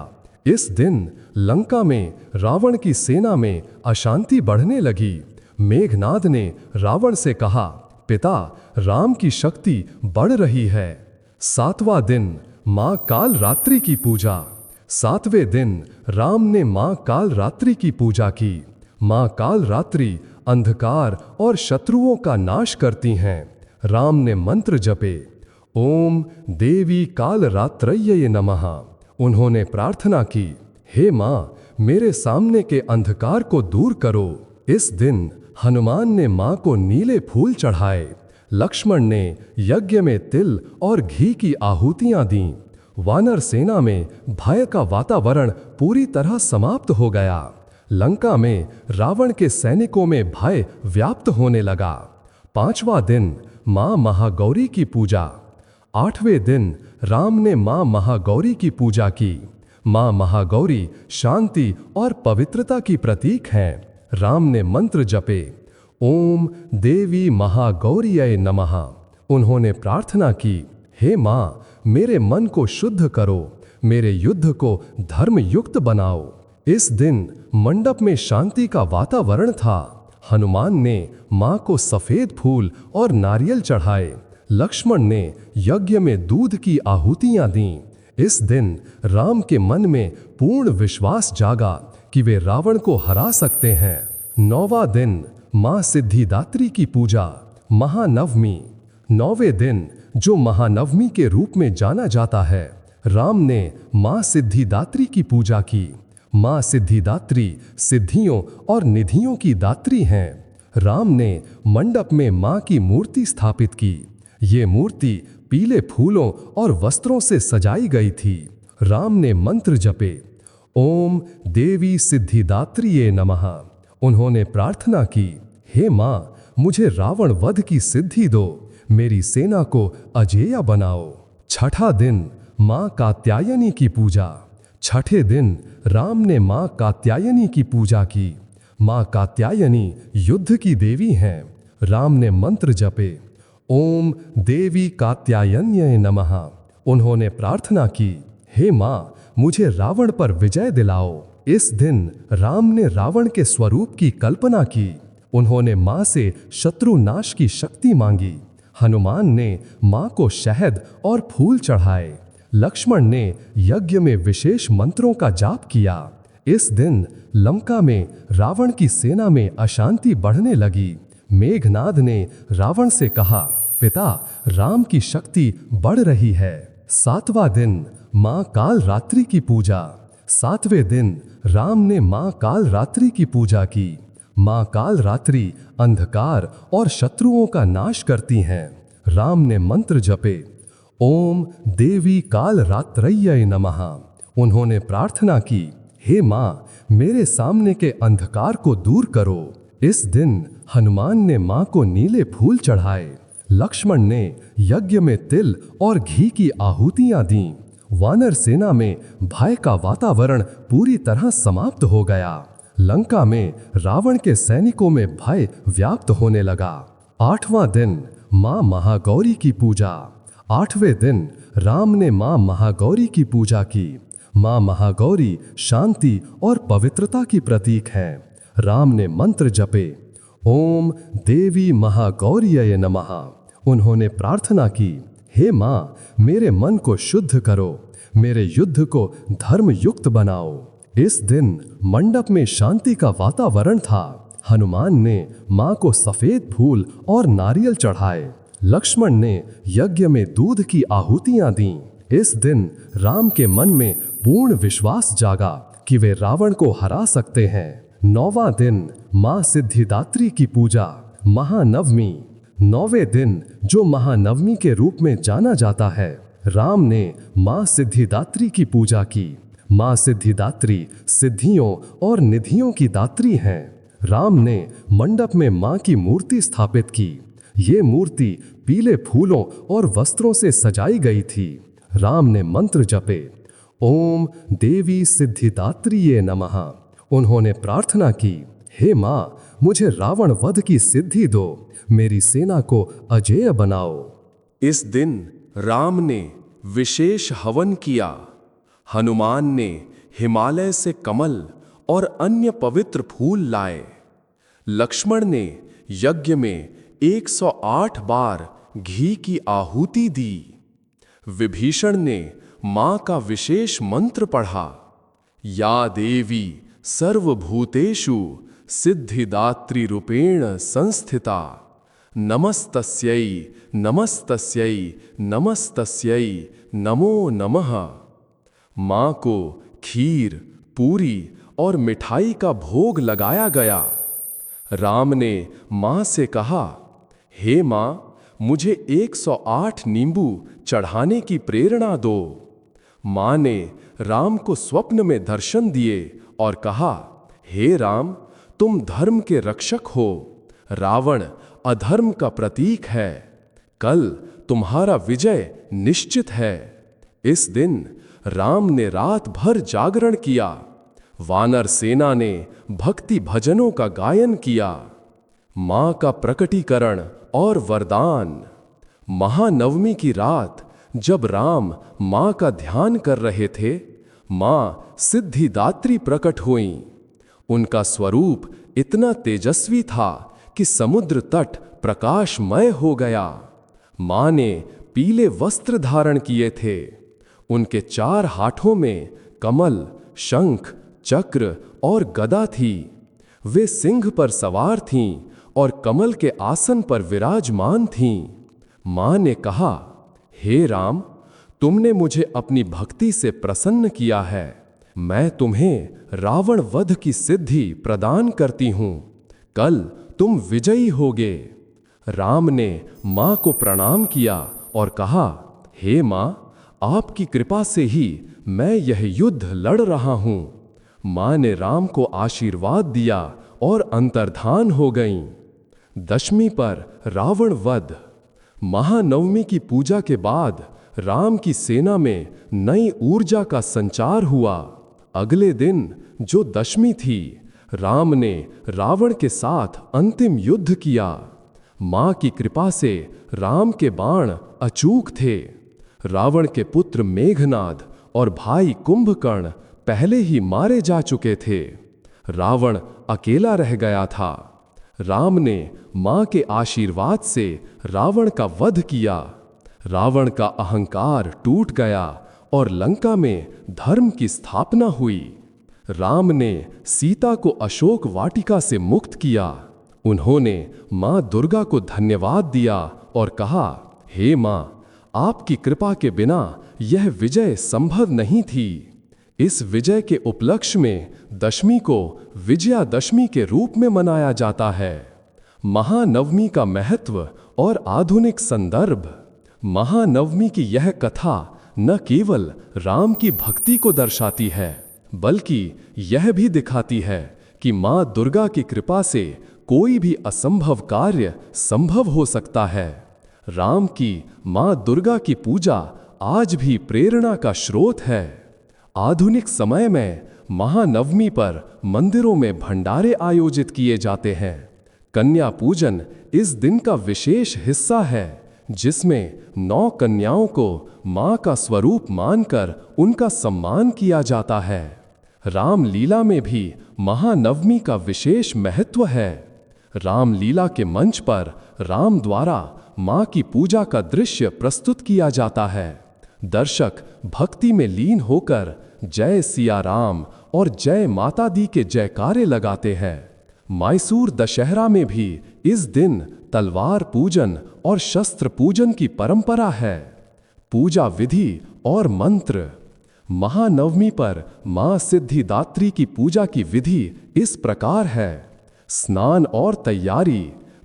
इस दिन लंका में रावण की सेना में अशांति बढ़ने लगी। मेघनाद ने रावण से कहा, पिता, राम की शक्ति बढ़ रही है। 7वां दिन मां काल रात्रि की पूजा। 7वें दिन राम ने मां काल रात्रि की पूजा की। मां काल रात्रि अंधकार और शत्रुओं का नाश करती हैं। राम ने मंत्र जपे, ओम देवी काल रात्रये नमः। उन्होंने प्रार्थना की, हे मां, मेरे सामने के अंधकार को दूर करो। इस दिन हनुमान ने मां को नीले फूल चढ़ाए। लक्ष्मण ने यज्ञ में तिल और घी की आहुतियां दीं। वानर सेना में भय का वातावरण पूरी तरह समाप्त हो गया। लंका में रावण के सैनिकों में भय व्याप्त होने लगा। 5वां दिन मां महागौरी की पूजा। 8वें दिन राम ने मां महागौरी की पूजा की। मां महागौरी शांति और पवित्रता की प्रतीक हैं। राम ने मंत्र जपे, ओम देवी महागौरीय नमः। उन्होंने प्रार्थना की, हे मां, मेरे मन को शुद्ध करो, मेरे युद्ध को धर्म युक्त बनाओ। इस दिन मंडप में शांति का वातावरण था। हनुमान ने मां को सफेद फूल और नारियल चढ़ाए। लक्ष्मण ने यज्ञ में दूध की आहुतियां दीं। इस दिन राम के मन में पूर्ण विश्वास जागा कि वे रावण को हरा सकते हैं। 9वां दिन मां सिद्धिदात्री की पूजा, महानवमी। 9वें दिन, जो महानवमी के रूप में जाना जाता है, राम ने मां सिद्धिदात्री की पूजा की। मां सिद्धिदात्री सिद्धियों और निधियों की दात्री हैं। राम ने मंडप में मां की मूर्ति स्थापित की। ये मूर्ति पीले फूलों और वस्त्रों से सजाई गई थी। राम ने मंत्र जपे, ओम देवी सिद्धिदात्रिये नमः। उन्होंने प्रार्थना की, हे मां, मुझे रावण वध की सिद्धि दो, मेरी सेना को अजेय बनाओ। 6ठा दिन मां कात्यायनी की पूजा। 6ठे दिन राम ने मां कात्यायनी की पूजा की। मां कात्यायनी युद्ध की देवी हैं। राम ने मंत्र जपे, ओम देवी कात्यायन्याय नमः। उन्होंने प्रार्थना की, हे मां, मुझे रावण पर विजय दिलाओ। इस दिन राम ने रावण के स्वरूप की कल्पना की। उन्होंने मां से शत्रु नाश की शक्ति मांगी। हनुमान ने मां को शहद और फूल चढ़ाए। लक्ष्मण ने यज्ञ में विशेष मंत्रों का जाप किया। इस दिन लंका में रावण की सेना में अशांति बढ़ने लगी। मेघनाद ने रावण से कहा, पिता राम की शक्ति बढ़ रही है। 7वां दिन माँ काल रात्रि की पूजा। 7वें दिन राम ने माँ काल रात्रि की पूजा की। माँ काल रात्रि अंधकार और शत्रुओं का नाश करती हैं। राम ने मंत्र जपे, ओम देवी काल रात्रय्यै नमः। उन्होंने प्रार्थना की, हे माँ, मेरे सामने के अंधकार को दूर करो। इस दिन हनुमान ने माँ को नीले फूल चढ़ाए। लक्ष्मण ने यज्ञ में तिल और घी की आहुतियां दीं। वानर सेना में भय का वातावरण पूरी तरह समाप्त हो गया। लंका में रावण के सैनिकों में भय व्याप्त होने लगा। 8वां दिन माँ महागौरी की पूजा। 8वें दिन राम ने माँ महागौरी की पूजा की। माँ महागौरी शांति और पवित्रता की प्रतीक हैं। राम ने मंत्र जपे, ओम देवी महागौर्यै नमः। उन्होंने प्रार्थना की, हे माँ, मेरे मन को शुद्ध करो, मेरे युद्ध को धर्म युक्त बनाओ। इस दिन मंडप में शांति का वातावरण था। हनुमान ने माँ को सफेद फूल और नारियल चढ़ाए। लक्ष्मण ने यज्ञ में दूध की आहुतियां दीं। इस दिन राम के मन में पूर्ण विश्वास जागा कि वे रावण को हरा सकते हैं। 9वां दिन माँ सिद्धिदात्री की पूजा, महानवमी। 9वें दिन, जो महानवमी के रूप में जाना जाता है, राम ने माँ सिद्धिदात्री की पूजा की। माँ सिद्धिदात्री सिद्धियों और निधियों की दात्री हैं। राम ने मंडप में माँ की मूर्ति स्थापित की। ये मूर्ति पीले फूलों और वस्त्रों से सजाई गई थी। राम ने मंत्र जपे, ओम देवी सिद्धिदात्रिये नमः। उन्होंने प्रार्थना की, हे माँ, मुझे रावण वध की सिद्धि दो, मेरी सेना को अजेय बनाओ। इस दिन राम ने विशेष हवन किया। हनुमान ने हिमालय से कमल और अन्य पवित्र फूल लाए। लक्ष्मण ने यज्ञ में 108 बार घी की आहुति दी। विभीषण ने माँ का विशेष मंत्र पढ़ा, या देवी सर्वभूतेषु सिद्धिदात्री रूपेण संस्थिता, नमस्तस्यै नमस्तस्यै नमस्तस्यै नमो नमः। माँ को खीर, पूरी और मिठाई का भोग लगाया गया। राम ने माँ से कहा, हे माँ, मुझे 108 नींबू चढ़ाने की प्रेरणा दो। माँ ने राम को स्वप्न में दर्शन दिए और कहा, हे राम, तुम धर्म के रक्षक हो, रावण अधर्म का प्रतीक है, कल तुम्हारा विजय निश्चित है। इस दिन राम ने रात भर जागरण किया। वानर सेना ने भक्ति भजनों का गायन किया। माँ का प्रकटीकरण और वरदान। महानवमी की रात जब राम माँ का ध्यान कर रहे थे, माँ सिद्धिदात्री प्रकट हुईं। उनका स्वरूप इतना तेजस्वी था कि समुद्र तट प्रकाशमय हो गया। माँ ने पीले वस्त्र धारण किए थे। उनके 4 हाथों में कमल, शंख, चक्र और गदा थी। वे सिंह पर सवार थीं और कमल के आसन पर विराजमान थीं। माँ ने कहा, हे राम, तुमने मुझे अपनी भक्ति से प्रसन्न किया है। मैं तुम्हें रावण वध की सिद्धि प्रदान करती हूँ। कल तुम विजयी होगे। राम ने माँ को प्रणाम किया और कहा, हे माँ, आपकी कृपा से ही मैं यह युद्ध लड़ रहा हूँ। माँ ने राम को आशीर्वाद दिया और अंतर्धान हो गईं। दशमी पर रावण वध। महानवमी की पूजा के बाद राम की सेना में नई ऊर्जा का संचार हुआ। अगले दिन जो दशमी थी, राम ने रावण के साथ अंतिम युद्ध किया। माँ की कृपा से राम के बाण अचूक थे। रावण के पुत्र मेघनाद और भाई कुंभकर्ण पहले ही मारे जा चुके थे। रावण अकेला रह गया था। राम ने माँ के आशीर्वाद से रावण का वध किया। रावण का अहंकार टूट गया और लंका में धर्म की स्थापना हुई। राम ने सीता को अशोक वाटिका से मुक्त किया। उन्होंने माँ दुर्गा को धन्यवाद दिया और कहा, हे मां, आपकी कृपा के बिना यह विजय संभव नहीं थी। इस विजय के उपलक्ष्य में दशमी को विजयादशमी के रूप में मनाया जाता है। महानवमी का महत्व और आधुनिक संदर्भ। महानवमी की यह कथा न केवल राम की भक्ति को दर्शाती है, बल्कि यह भी दिखाती है कि मां दुर्गा की कृपा से कोई भी असंभव कार्य संभव हो सकता है। राम की मां दुर्गा की पूजा आज भी प्रेरणा का स्रोत है। आधुनिक समय में महानवमी पर मंदिरों में भंडारे आयोजित किए जाते हैं। कन्या पूजन इस दिन का विशेष हिस्सा है, जिसमें 9 कन्याओं को मां का स्वरूप मानकर उनका सम्मान किया जाता है। रामलीला में भी महानवमी का विशेष महत्व है। रामलीला के मंच पर राम द्वारा मां की पूजा का दृश्य प्रस्तुत किया जाता है। दर्शक भक्ति में लीन होकर जय सिया राम और जय माता दी के जयकारे लगाते हैं। मैसूर दशहरा में भी इस दिन तलवार पूजन और शस्त्र पूजन की परंपरा है। पूजा विधि और मंत्र। महानवमी पर मां सिद्धिदात्री की पूजा की विधि इस प्रकार है। स्नान और तैयारी।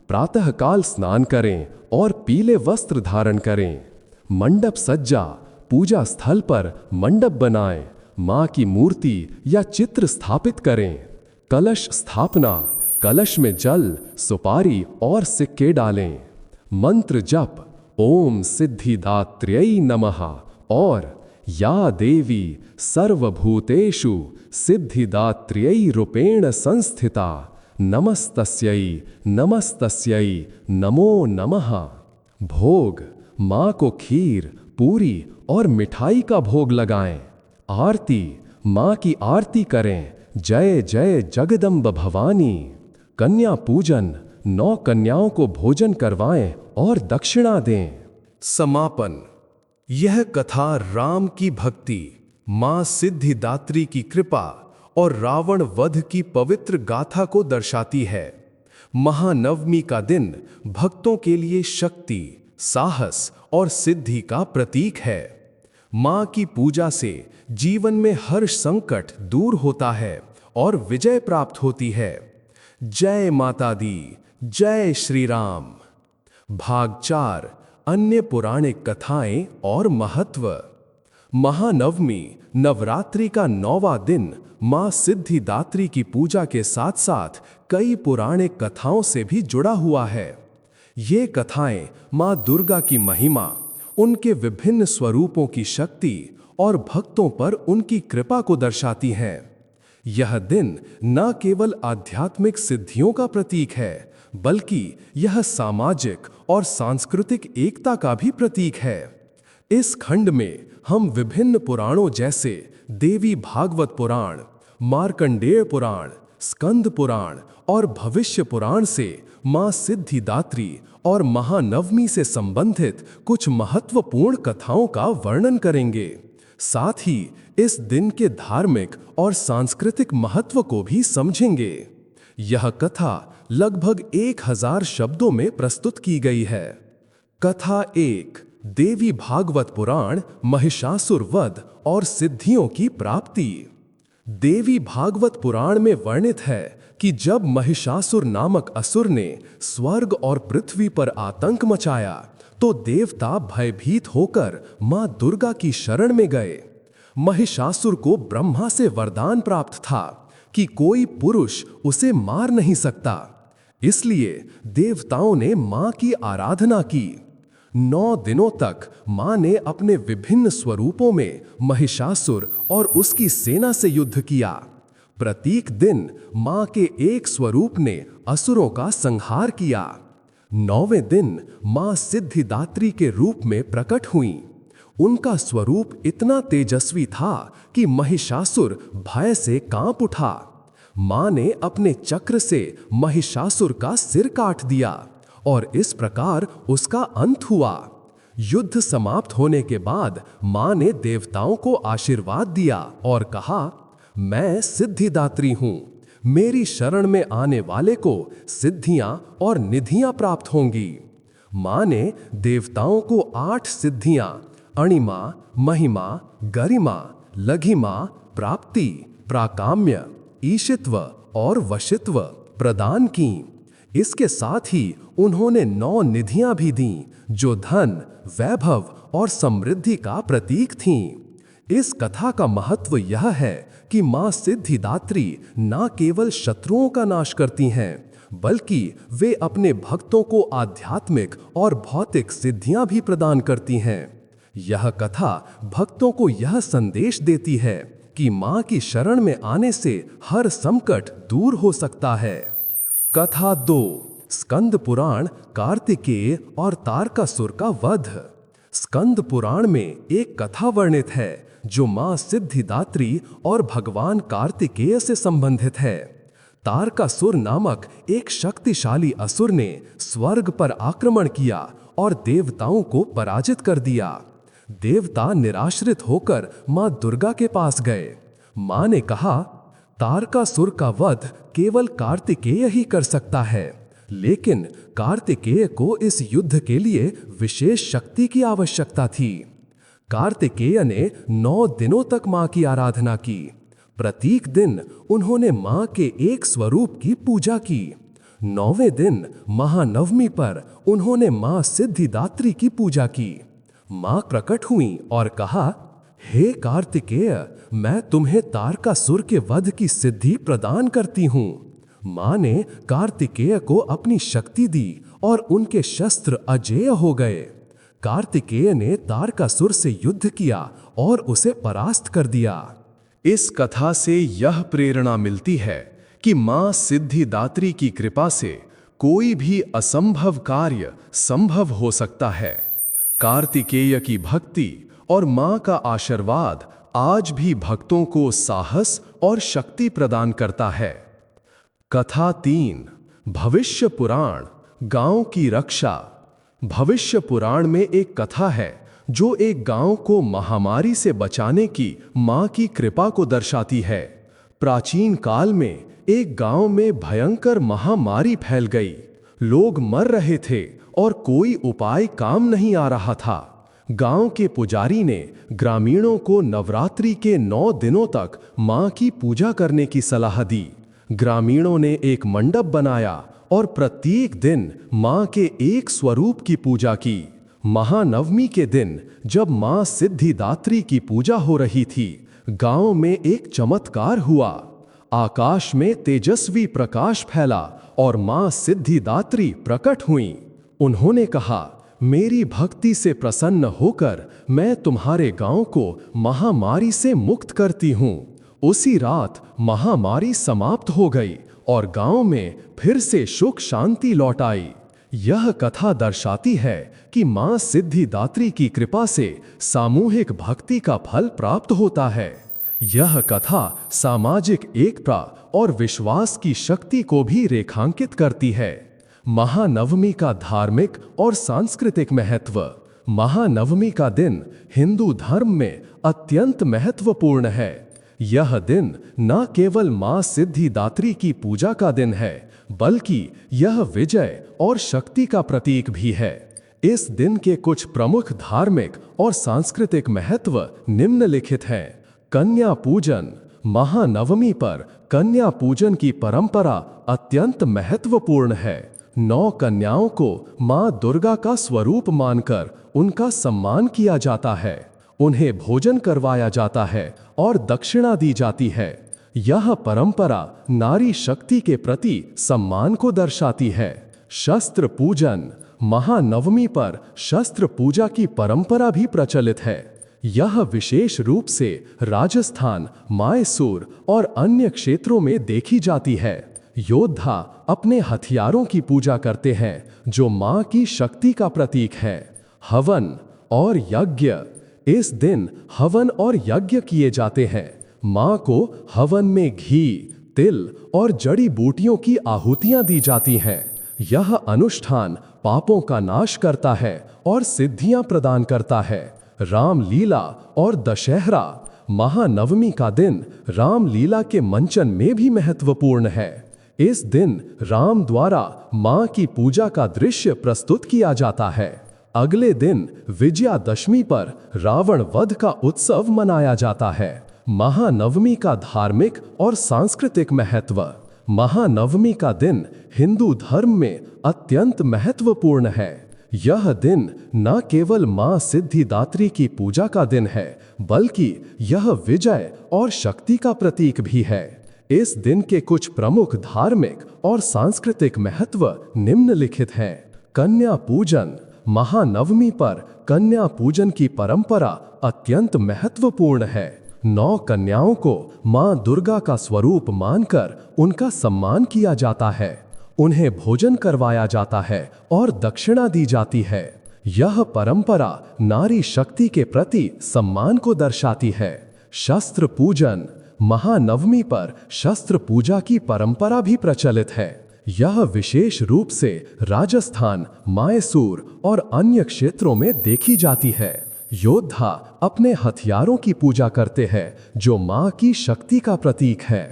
प्रातःकाल स्नान करें और पीले वस्त्र धारण करें। मंडप सज्जा। पूजा स्थल पर मंडप बनाएं। मां की मूर्ति या चित्र स्थापित करें। कलश स्थापना। कलश में जल, सुपारी और सिक्के डालें। मंत्र जप। ओम सिद्धिदात्र्यै नमः और या देवी सर्वभूतेषु सिद्धिदात्र्यै रूपेण संस्थिता नमस्तस्यै नमस्तस्यै नमो नमः। भोग। मां को खीर, पूरी और मिठाई का भोग लगाएं। आरती। मां की आरती करें। जय जय जगदम्ब भवानी। कन्या पूजन। 9 कन्याओं को भोजन करवाएं और दक्षिणा दें। समापन। यह कथा राम की भक्ति, मां सिद्धिदात्री की कृपा और रावण वध की पवित्र गाथा को दर्शाती है। महानवमी का दिन भक्तों के लिए शक्ति, साहस और सिद्धि का प्रतीक है। मां की पूजा से जीवन में हर संकट दूर होता है और विजय प्राप्त होती है। जय माता दी। जय श्री राम। भाग 4। अन्य पौराणिक कथाएं और महत्व। महानवमी नवरात्रि का 9वां दिन मां सिद्धिदात्री की पूजा के साथ साथ कई पौराणिक कथाओं से भी जुड़ा हुआ है। ये कथाएं मां दुर्गा की महिमा, उनके विभिन्न स्वरूपों की शक्ति और भक्तों पर उनकी कृपा को दर्शाती हैं। यह दिन न केवल आध्यात्मिक सिद्धियों का प्रतीक है, बल्कि यह सामाजिक और सांस्कृतिक एकता का भी प्रतीक है। इस खंड में हम विभिन्न पुराणों जैसे देवी भागवत पुराण, मार्कंडेय पुराण, स्कंद पुराण और भविष्य पुराण से मां सिद्धिदात्री और महानवमी से संबंधित कुछ महत्वपूर्ण कथाओं का वर्णन करेंगे। साथ ही इस दिन के धार्मिक और सांस्कृतिक महत्व को भी समझेंगे। यह कथा लगभग 1000 शब्दों में प्रस्तुत की गई है। कथा 1। देवी भागवत पुराण, महिषासुर वध और सिद्धियों की प्राप्ति। देवी भागवत पुराण में वर्णित है कि जब महिषासुर नामक असुर ने स्वर्ग और पृथ्वी पर आतंक मचाया, तो देवता भयभीत होकर मां दुर्गा की शरण में गए। महिषासुर को ब्रह्मा से वरदान प्राप्त था कि कोई पुरुष उसे मार नहीं सकता। इसलिए देवताओं ने मां की आराधना की। 9 दिनों तक मां ने अपने विभिन्न स्वरूपों में महिषासुर और उसकी सेना से युद्ध किया। प्रत्येक दिन मां के एक स्वरूप ने असुरों का संहार किया। 9वें दिन मां सिद्धिदात्री के रूप में प्रकट हुईं। उनका स्वरूप इतना तेजस्वी था कि महिषासुर भय से कांप उठा। मां ने अपने चक्र से महिषासुर का सिर काट दिया और इस प्रकार उसका अंत हुआ। युद्ध समाप्त होने के बाद मां ने देवताओं को आशीर्वाद दिया और कहा, मैं सिद्धिदात्री हूं। मेरी शरण में आने वाले को सिद्धियां और निधियां प्राप्त होंगी। मां ने देवताओं को 8 सिद्धियां अणिमा, महिमा, गरिमा, लघिमा, प्राप्ति, प्राकाम्य, ईशित्व और वशित्व प्रदान की। इसके साथ ही उन्होंने 9 निधियां भी दीं, जो धन, वैभव और समृद्धि का प्रतीक थीं। इस कथा का महत्व यह है कि मां सिद्धिदात्री न केवल शत्रुओं का नाश करती हैं, बल्कि वे अपने भक्तों को आध्यात्मिक और भौतिक सिद्धियां भी प्रदान करती हैं। यह कथा भक्तों को यह संदेश देती है कि मां की शरण में आने से हर संकट दूर हो सकता है। कथा 2, स्कंद पुराण, कार्तिकेय और तारकासुर का वध। स्कंद पुराण में एक कथा वर्णित है जो मां सिद्धिदात्री और भगवान कार्तिकेय से संबंधित है। तारकासुर नामक एक शक्तिशाली असुर ने स्वर्ग पर आक्रमण किया और देवताओं को पराजित कर दिया। देवता निराश्रित होकर मां दुर्गा के पास गए। मां ने कहा, तारकासुर का वध केवल कार्तिकेय ही कर सकता है, लेकिन कार्तिकेय को इस युद्ध के लिए विशेष शक्ति की आवश्यकता थी। कार्तिकेय ने 9 दिनों तक मां की आराधना की। प्रत्येक दिन उन्होंने मां के एक स्वरूप की पूजा की। 9वें दिन महानवमी पर उन्होंने मां सिद्धिदात्री की पूजा की। मां प्रकट हुई और कहा, हे कार्तिकेय, मैं तुम्हें तारकासुर के वध की सिद्धि प्रदान करती हूं। मां ने कार्तिकेय को अपनी शक्ति दी और उनके शस्त्र अजेय हो गए। कार्तिकेय ने तारकासुर से युद्ध किया और उसे परास्त कर दिया। इस कथा से यह प्रेरणा मिलती है कि मां सिद्धिदात्री की कृपा से कोई भी असंभव कार्य संभव हो सकता है। कार्तिकेय की भक्ति और मां का आशीर्वाद आज भी भक्तों को साहस और शक्ति प्रदान करता है। कथा 3, भविष्य पुराण, गांव की रक्षा। भविष्य पुराण में एक कथा है जो एक गांव को महामारी से बचाने की मां की कृपा को दर्शाती है। प्राचीन काल में एक गांव में भयंकर महामारी फैल गई। लोग मर रहे थे और कोई उपाय काम नहीं आ रहा था। गांव के पुजारी ने ग्रामीणों को नवरात्रि के 9 दिनों तक मां की पूजा करने की सलाह दी। ग्रामीणों ने एक मंडप बनाया और प्रत्येक दिन मां के एक स्वरूप की पूजा की। महानवमी के दिन जब मां सिद्धिदात्री की पूजा हो रही थी, गांव में एक चमत्कार हुआ। आकाश में तेजस्वी प्रकाश फैला और मां सिद्धिदात्री प्रकट हुईं। उन्होंने कहा, मेरी भक्ति से प्रसन्न होकर मैं तुम्हारे गांव को महामारी से मुक्त करती हूं। उसी रात महामारी समाप्त हो गई और गांव में फिर से सुख शांति लौट आई। यह कथा दर्शाती है कि मां सिद्धिदात्री की कृपा से सामूहिक भक्ति का फल प्राप्त होता है। यह कथा सामाजिक एकता और विश्वास की शक्ति को भी रेखांकित करती है। महानवमी का धार्मिक और सांस्कृतिक महत्व। महानवमी का दिन हिंदू धर्म में अत्यंत महत्वपूर्ण है। यह दिन न केवल मां सिद्धिदात्री की पूजा का दिन है, बल्कि यह विजय और शक्ति का प्रतीक भी है। इस दिन के कुछ प्रमुख धार्मिक और सांस्कृतिक महत्व निम्नलिखित हैं। कन्या पूजन। महानवमी पर कन्या पूजन की परंपरा अत्यंत महत्वपूर्ण है। 9 कन्याओं को मां दुर्गा का स्वरूप मानकर उनका सम्मान किया जाता है। उन्हें भोजन करवाया जाता है और दक्षिणा दी जाती है। यह परंपरा नारी शक्ति के प्रति सम्मान को दर्शाती है। शस्त्र पूजन। महानवमी पर शस्त्र पूजा की परंपरा भी प्रचलित है। यह विशेष रूप से राजस्थान, मैसूर और अन्य क्षेत्रों में देखी जाती है। योद्धा अपने हथियारों की पूजा करते हैं जो मां की शक्ति का प्रतीक है। हवन और यज्ञ। इस दिन हवन और यज्ञ किए जाते हैं। मां को हवन में घी, तिल और जड़ी बूटियों की आहुतियां दी जाती हैं। यह अनुष्ठान पापों का नाश करता है और सिद्धियां प्रदान करता है। रामलीला और दशहरा। महानवमी का दिन रामलीला के मंचन में भी महत्वपूर्ण है। इस दिन राम द्वारा मां की पूजा का दृश्य प्रस्तुत किया जाता है। अगले दिन विजयादशमी पर रावण वध का उत्सव मनाया जाता है। महानवमी का धार्मिक और सांस्कृतिक महत्व। महानवमी का दिन हिंदू धर्म में अत्यंत महत्वपूर्ण है। यह दिन न केवल मां सिद्धिदात्री की पूजा का दिन है, बल्कि यह विजय और शक्ति का प्रतीक भी है। इस दिन के कुछ प्रमुख धार्मिक और सांस्कृतिक महत्व निम्नलिखित हैं। कन्या पूजन। महानवमी पर कन्या पूजन की परंपरा अत्यंत महत्वपूर्ण है। 9 कन्याओं को मां दुर्गा का स्वरूप मानकर उनका सम्मान किया जाता है। उन्हें भोजन करवाया जाता है और दक्षिणा दी जाती है। यह परंपरा नारी शक्ति के प्रति सम्मान को दर्शाती है। शस्त्र पूजन। महानवमी पर शस्त्र पूजा की परंपरा भी प्रचलित है। यह विशेष रूप से राजस्थान, मैसूर और अन्य क्षेत्रों में देखी जाती है। योद्धा अपने हथियारों की पूजा करते हैं, जो मां की शक्ति का प्रतीक है।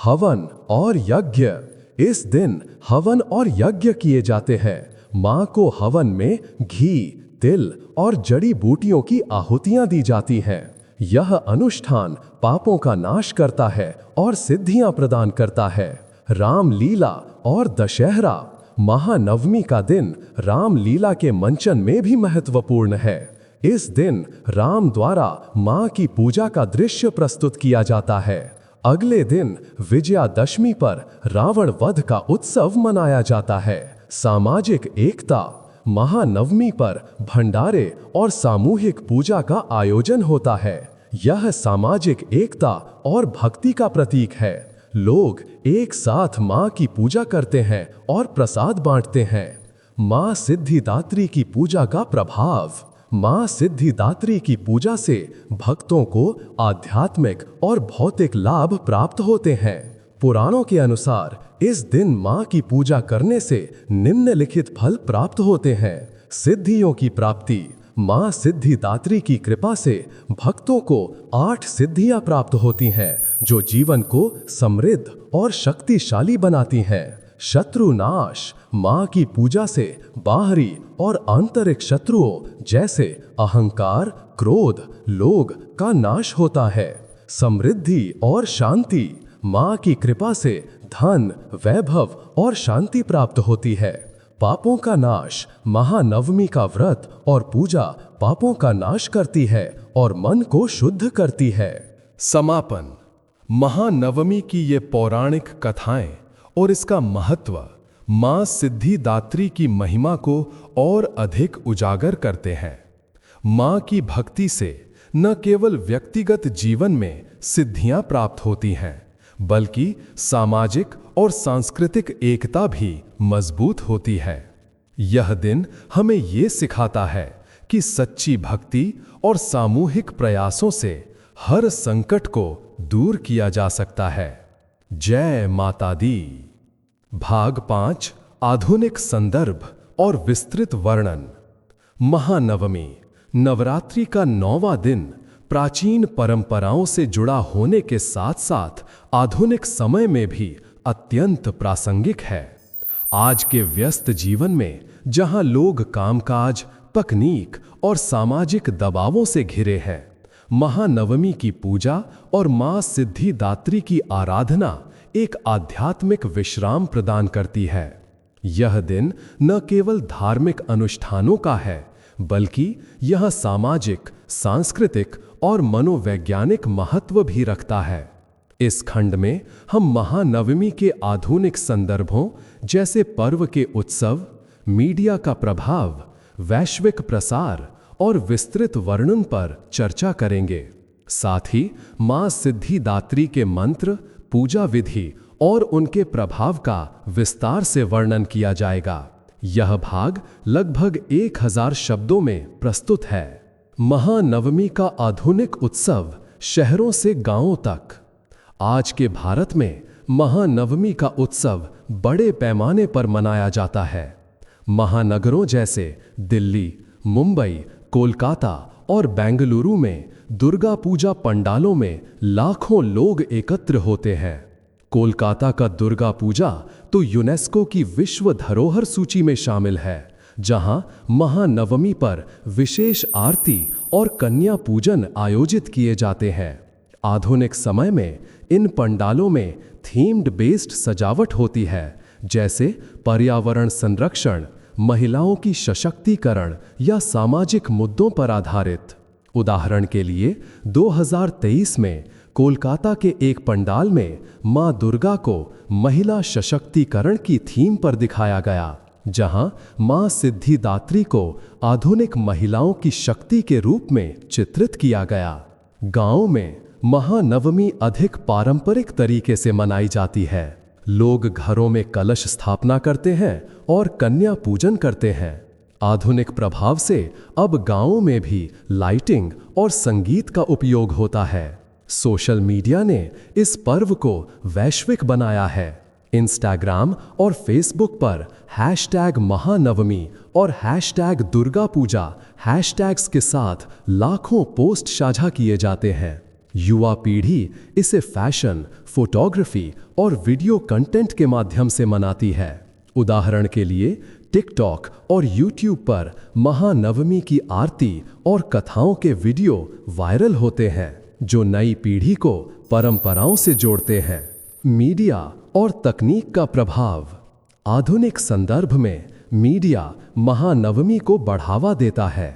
हवन और यज्ञ। इस दिन हवन और यज्ञ किए जाते हैं। मां को हवन में घी, तिल और जड़ी बूटियों की आहुतियां दी जाती हैं। यह अनुष्ठान पापों का नाश करता है और सिद्धियां प्रदान करता है। रामलीला और दशहरा। महानवमी का दिन रामलीला के मंचन में भी महत्वपूर्ण है। इस दिन राम द्वारा मां की पूजा का दृश्य प्रस्तुत किया जाता है। अगले दिन विजयादशमी पर रावण वध का उत्सव मनाया जाता है। सामाजिक एकता। महानवमी पर भंडारे और सामूहिक पूजा का आयोजन होता है। यह सामाजिक एकता और भक्ति का प्रतीक है। लोग एक साथ मां की पूजा करते हैं और प्रसाद बांटते हैं। मां सिद्धिदात्री की पूजा का प्रभाव। मां सिद्धिदात्री की पूजा से भक्तों को आध्यात्मिक और भौतिक लाभ प्राप्त होते हैं। पुराणों के अनुसार इस दिन मां की पूजा करने से निम्नलिखित फल प्राप्त होते हैं। सिद्धियों की प्राप्ति। मां सिद्धिदात्री की कृपा से भक्तों को 8 सिद्धियां प्राप्त होती हैं, जो जीवन को समृद्ध और शक्तिशाली बनाती हैं। शत्रु नाश। मां की पूजा से बाहरी और आंतरिक शत्रुओं जैसे अहंकार, क्रोध, लोभ का नाश होता है। समृद्धि और शांति। मां की कृपा से धन, वैभव और शांति प्राप्त होती है। पापों का नाश। महानवमी का व्रत और पूजा पापों का नाश करती है और मन को शुद्ध करती है। समापन। महानवमी की ये पौराणिक कथाएं और इसका महत्व मां सिद्धिदात्री की महिमा को और अधिक उजागर करते हैं। मां की भक्ति से न केवल व्यक्तिगत जीवन में सिद्धियां प्राप्त होती हैं, बल्कि सामाजिक और सांस्कृतिक एकता भी मजबूत होती है। यह दिन हमें ये सिखाता है कि सच्ची भक्ति और सामूहिक प्रयासों से हर संकट को दूर किया जा सकता है। जय माता दी। भाग 5। आधुनिक संदर्भ और विस्तृत वर्णन। महानवमी नवरात्रि का 9वां दिन प्राचीन परंपराओं से जुड़ा होने के साथ साथ आधुनिक समय में भी अत्यंत प्रासंगिक है। आज के व्यस्त जीवन में जहां लोग कामकाज, तकनीक और सामाजिक दबावों से घिरे हैं, महानवमी की पूजा और मां सिद्धिदात्री की आराधना एक आध्यात्मिक विश्राम प्रदान करती है। यह दिन न केवल धार्मिक अनुष्ठानों का है, बल्कि यह सामाजिक, सांस्कृतिक और मनोवैज्ञानिक महत्व भी रखता है। इस खंड में हम महानवमी के आधुनिक संदर्भों जैसे पर्व के उत्सव, मीडिया का प्रभाव, वैश्विक प्रसार और विस्तृत वर्णन पर चर्चा करेंगे। साथ ही मां सिद्धिदात्री के मंत्र, पूजा विधि और उनके प्रभाव का विस्तार से वर्णन किया जाएगा। यह भाग लगभग 1000 शब्दों में प्रस्तुत है। महानवमी का आधुनिक उत्सव शहरों से गांवों तक। आज के भारत में महानवमी का उत्सव बड़े पैमाने पर मनाया जाता है। महानगरों जैसे दिल्ली, मुंबई, कोलकाता और बेंगलुरु में दुर्गा पूजा पंडालों में लाखों लोग एकत्र होते हैं। कोलकाता का दुर्गा पूजा तो यूनेस्को की विश्व धरोहर सूची में शामिल है, जहां महानवमी पर विशेष आरती और कन्या पूजन आयोजित किए जाते हैं। आधुनिक समय में इन पंडालों में थीम्ड बेस्ड सजावट होती है, जैसे पर्यावरण संरक्षण, महिलाओं की सशक्तिकरण या सामाजिक मुद्दों पर आधारित। उदाहरण के लिए 2023 में कोलकाता के एक पंडाल में मां दुर्गा को महिला सशक्तिकरण की थीम पर दिखाया गया, जहां मां सिद्धिदात्री को आधुनिक महिलाओं की शक्ति के रूप में चित्रित किया गया। गांव में महानवमी अधिक पारंपरिक तरीके से मनाई जाती है। लोग घरों में कलश स्थापना करते हैं और कन्या पूजन करते हैं। आधुनिक प्रभाव से अब गांवों में भी लाइटिंग और संगीत का उपयोग होता है। सोशल मीडिया ने इस पर्व को वैश्विक बनाया है। इंस्टाग्राम और फेसबुक पर #महानवमी और #दुर्गा पूजा हैशटैग्स के साथ लाखों पोस्ट साझा किए जाते हैं। युवा पीढ़ी इसे फैशन, फोटोग्राफी और वीडियो कंटेंट के माध्यम से मनाती है। उदाहरण के लिए टिकटॉक और यूट्यूब पर महानवमी की आरती और कथाओं के वीडियो वायरल होते हैं, जो नई पीढ़ी को परंपराओं से जोड़ते हैं। मीडिया और तकनीक का प्रभाव। आधुनिक संदर्भ में मीडिया महानवमी को बढ़ावा देता है।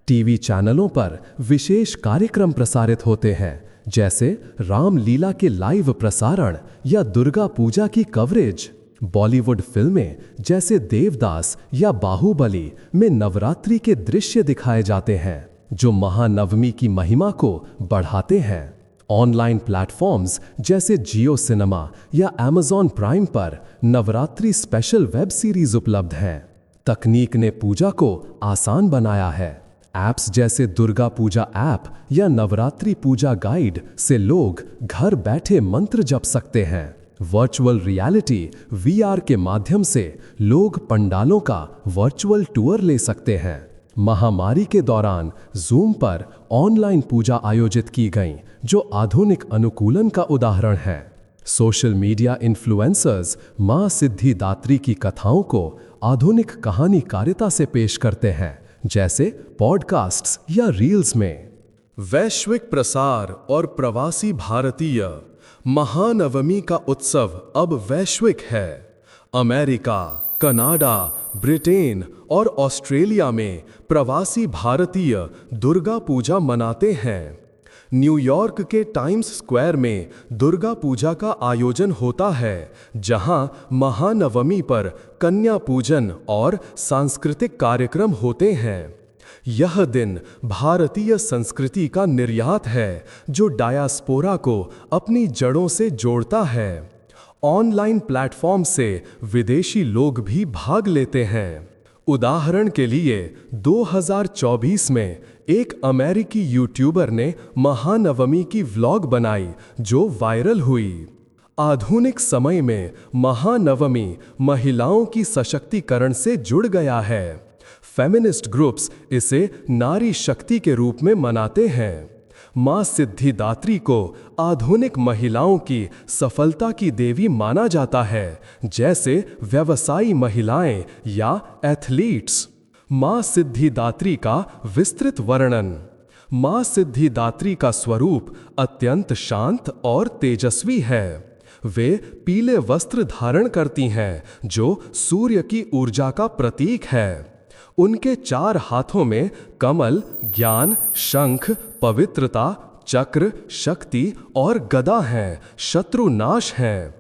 टीवी चैनलों पर विशेष कार्यक्रम प्रसारित होते हैं, जैसे रामलीला के लाइव प्रसारण या दुर्गा पूजा की कवरेज। बॉलीवुड फिल्में जैसे देवदास या बाहुबली में नवरात्रि के दृश्य दिखाए जाते हैं, जो महानवमी की महिमा को बढ़ाते हैं। ऑनलाइन प्लेटफॉर्म्स जैसे जियो सिनेमा या Amazon प्राइम पर नवरात्रि स्पेशल वेब सीरीज उपलब्ध हैं। तकनीक ने पूजा को आसान बनाया है। ऐप्स जैसे दुर्गा पूजा ऐप या नवरात्रि पूजा गाइड से लोग घर बैठे मंत्र जप सकते हैं। वर्चुअल रियलिटी VR के माध्यम से लोग पंडालों का वर्चुअल टूर ले सकते हैं। महामारी के दौरान Zoom पर ऑनलाइन पूजा आयोजित की गई, जो आधुनिक अनुकूलन का उदाहरण है। सोशल मीडिया इन्फ्लुएंसर्स मां सिद्धिदात्री की कथाओं को आधुनिक कहानीकारिता से पेश करते हैं, जैसे पॉडकास्ट्स या रील्स में। वैश्विक प्रसार और प्रवासी भारतीय। महानवमी का उत्सव अब वैश्विक है। अमेरिका, कनाडा, ब्रिटेन और ऑस्ट्रेलिया में प्रवासी भारतीय दुर्गा पूजा मनाते हैं। न्यूयॉर्क के टाइम्स स्क्वायर में दुर्गा पूजा का आयोजन होता है, जहां महानवमी पर कन्या पूजन और सांस्कृतिक कार्यक्रम होते हैं। यह दिन भारतीय संस्कृति का निर्यात है, जो डायस्पोरा को अपनी जड़ों से जोड़ता है। ऑनलाइन प्लेटफॉर्म से विदेशी लोग भी भाग लेते हैं। उदाहरण के लिए 2024 में एक अमेरिकी यूट्यूबर ने महानवमी की व्लॉग बनाई, जो वायरल हुई। आधुनिक समय में महानवमी महिलाओं की सशक्तिकरण से जुड़ गया है। फेमिनिस्ट ग्रुप्स इसे नारी शक्ति के रूप में मनाते हैं। मां सिद्धिदात्री को आधुनिक महिलाओं की सफलता की देवी माना जाता है, जैसे व्यवसायी महिलाएं या एथलीट्स। मां सिद्धिदात्री का विस्तृत वर्णन। मां सिद्धिदात्री का स्वरूप अत्यंत शांत और तेजस्वी है। वे पीले वस्त्र धारण करती हैं, जो सूर्य की ऊर्जा का प्रतीक है। उनके 4 हाथों में कमल, ज्ञान, शंख, पवित्रता, चक्र, शक्ति और गदा हैं, शत्रुनाश हैं।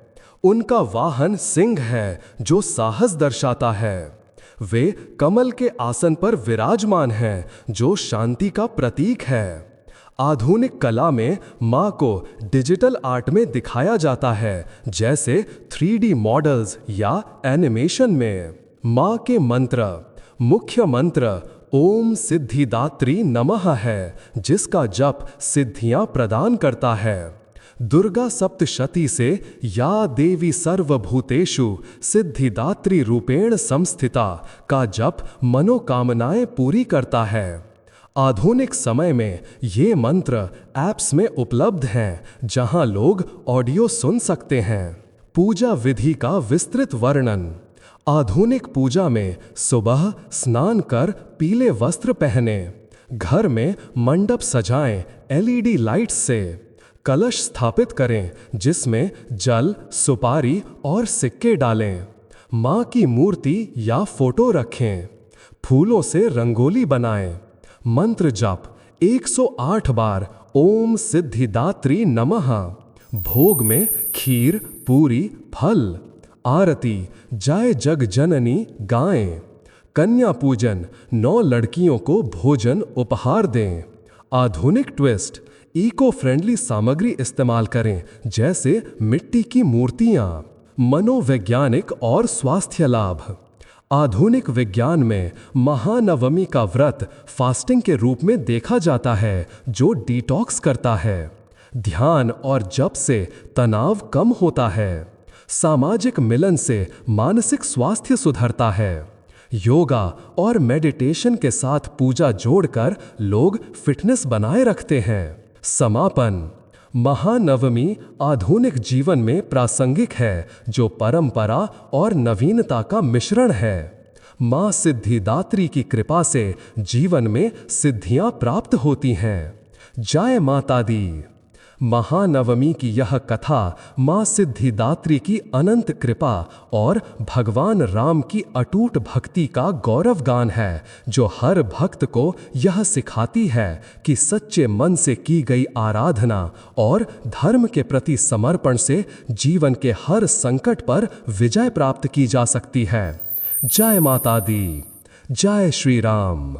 उनका वाहन सिंह है, जो साहस दर्शाता है। वे कमल के आसन पर विराजमान हैं, जो शांति का प्रतीक है। आधुनिक कला में मां को डिजिटल आर्ट में दिखाया जाता है, जैसे 3D मॉडल्स या एनिमेशन में। मां के मंत्र। मुख्य मंत्र ओम सिद्धिदात्री नमः है, जिसका जप सिद्धियां प्रदान करता है। दुर्गा सप्तशती से या देवी सर्वभूतेषु सिद्धिदात्री रूपेण संस्थिता का जप मनोकामनाएं पूरी करता है। आधुनिक समय में ये मंत्र ऐप्स में उपलब्ध हैं, जहां लोग ऑडियो सुन सकते हैं। पूजा विधि का विस्तृत वर्णन। आधुनिक पूजा में सुबह स्नान कर पीले वस्त्र पहने, घर में मंडप सजाएं एलईडी लाइट्स से, कलश स्थापित करें जिसमें जल, सुपारी और सिक्के डालें, माँ की मूर्ति या फोटो रखें, फूलों से रंगोली बनाएं, मंत्र जप 108 बार ओम सिद्धिदात्री नमः, भोग में खीर, पूरी, फल, आरती जय जग जननी गाएं, कन्या पूजन 9 लड़कियों को भोजन उपहार दें। आधुनिक ट्विस्ट, इको फ्रेंडली सामग्री इस्तेमाल करें जैसे मिट्टी की मूर्तियां। मनोवैज्ञानिक और स्वास्थ्य लाभ। आधुनिक विज्ञान में महानवमी का व्रत फास्टिंग के रूप में देखा जाता है जो डिटॉक्स करता है। ध्यान और जप से तनाव कम होता है। सामाजिक मिलन से मानसिक स्वास्थ्य सुधरता है। योगा और मेडिटेशन के साथ पूजा जोड़कर लोग फिटनेस बनाए रखते हैं। समापन, महानवमी आधुनिक जीवन में प्रासंगिक है जो परंपरा और नवीनता का मिश्रण है। मां सिद्धिदात्री की कृपा से जीवन में सिद्धियां प्राप्त होती हैं। जय माता दी। महानवमी की यह कथा मां सिद्धिदात्री की अनंत कृपा और भगवान राम की अटूट भक्ति का गौरव गान है जो हर भक्त को यह सिखाती है कि सच्चे मन से की गई आराधना और धर्म के प्रति समर्पण से जीवन के हर संकट पर विजय प्राप्त की जा सकती है। जय माता दी। जय श्री राम।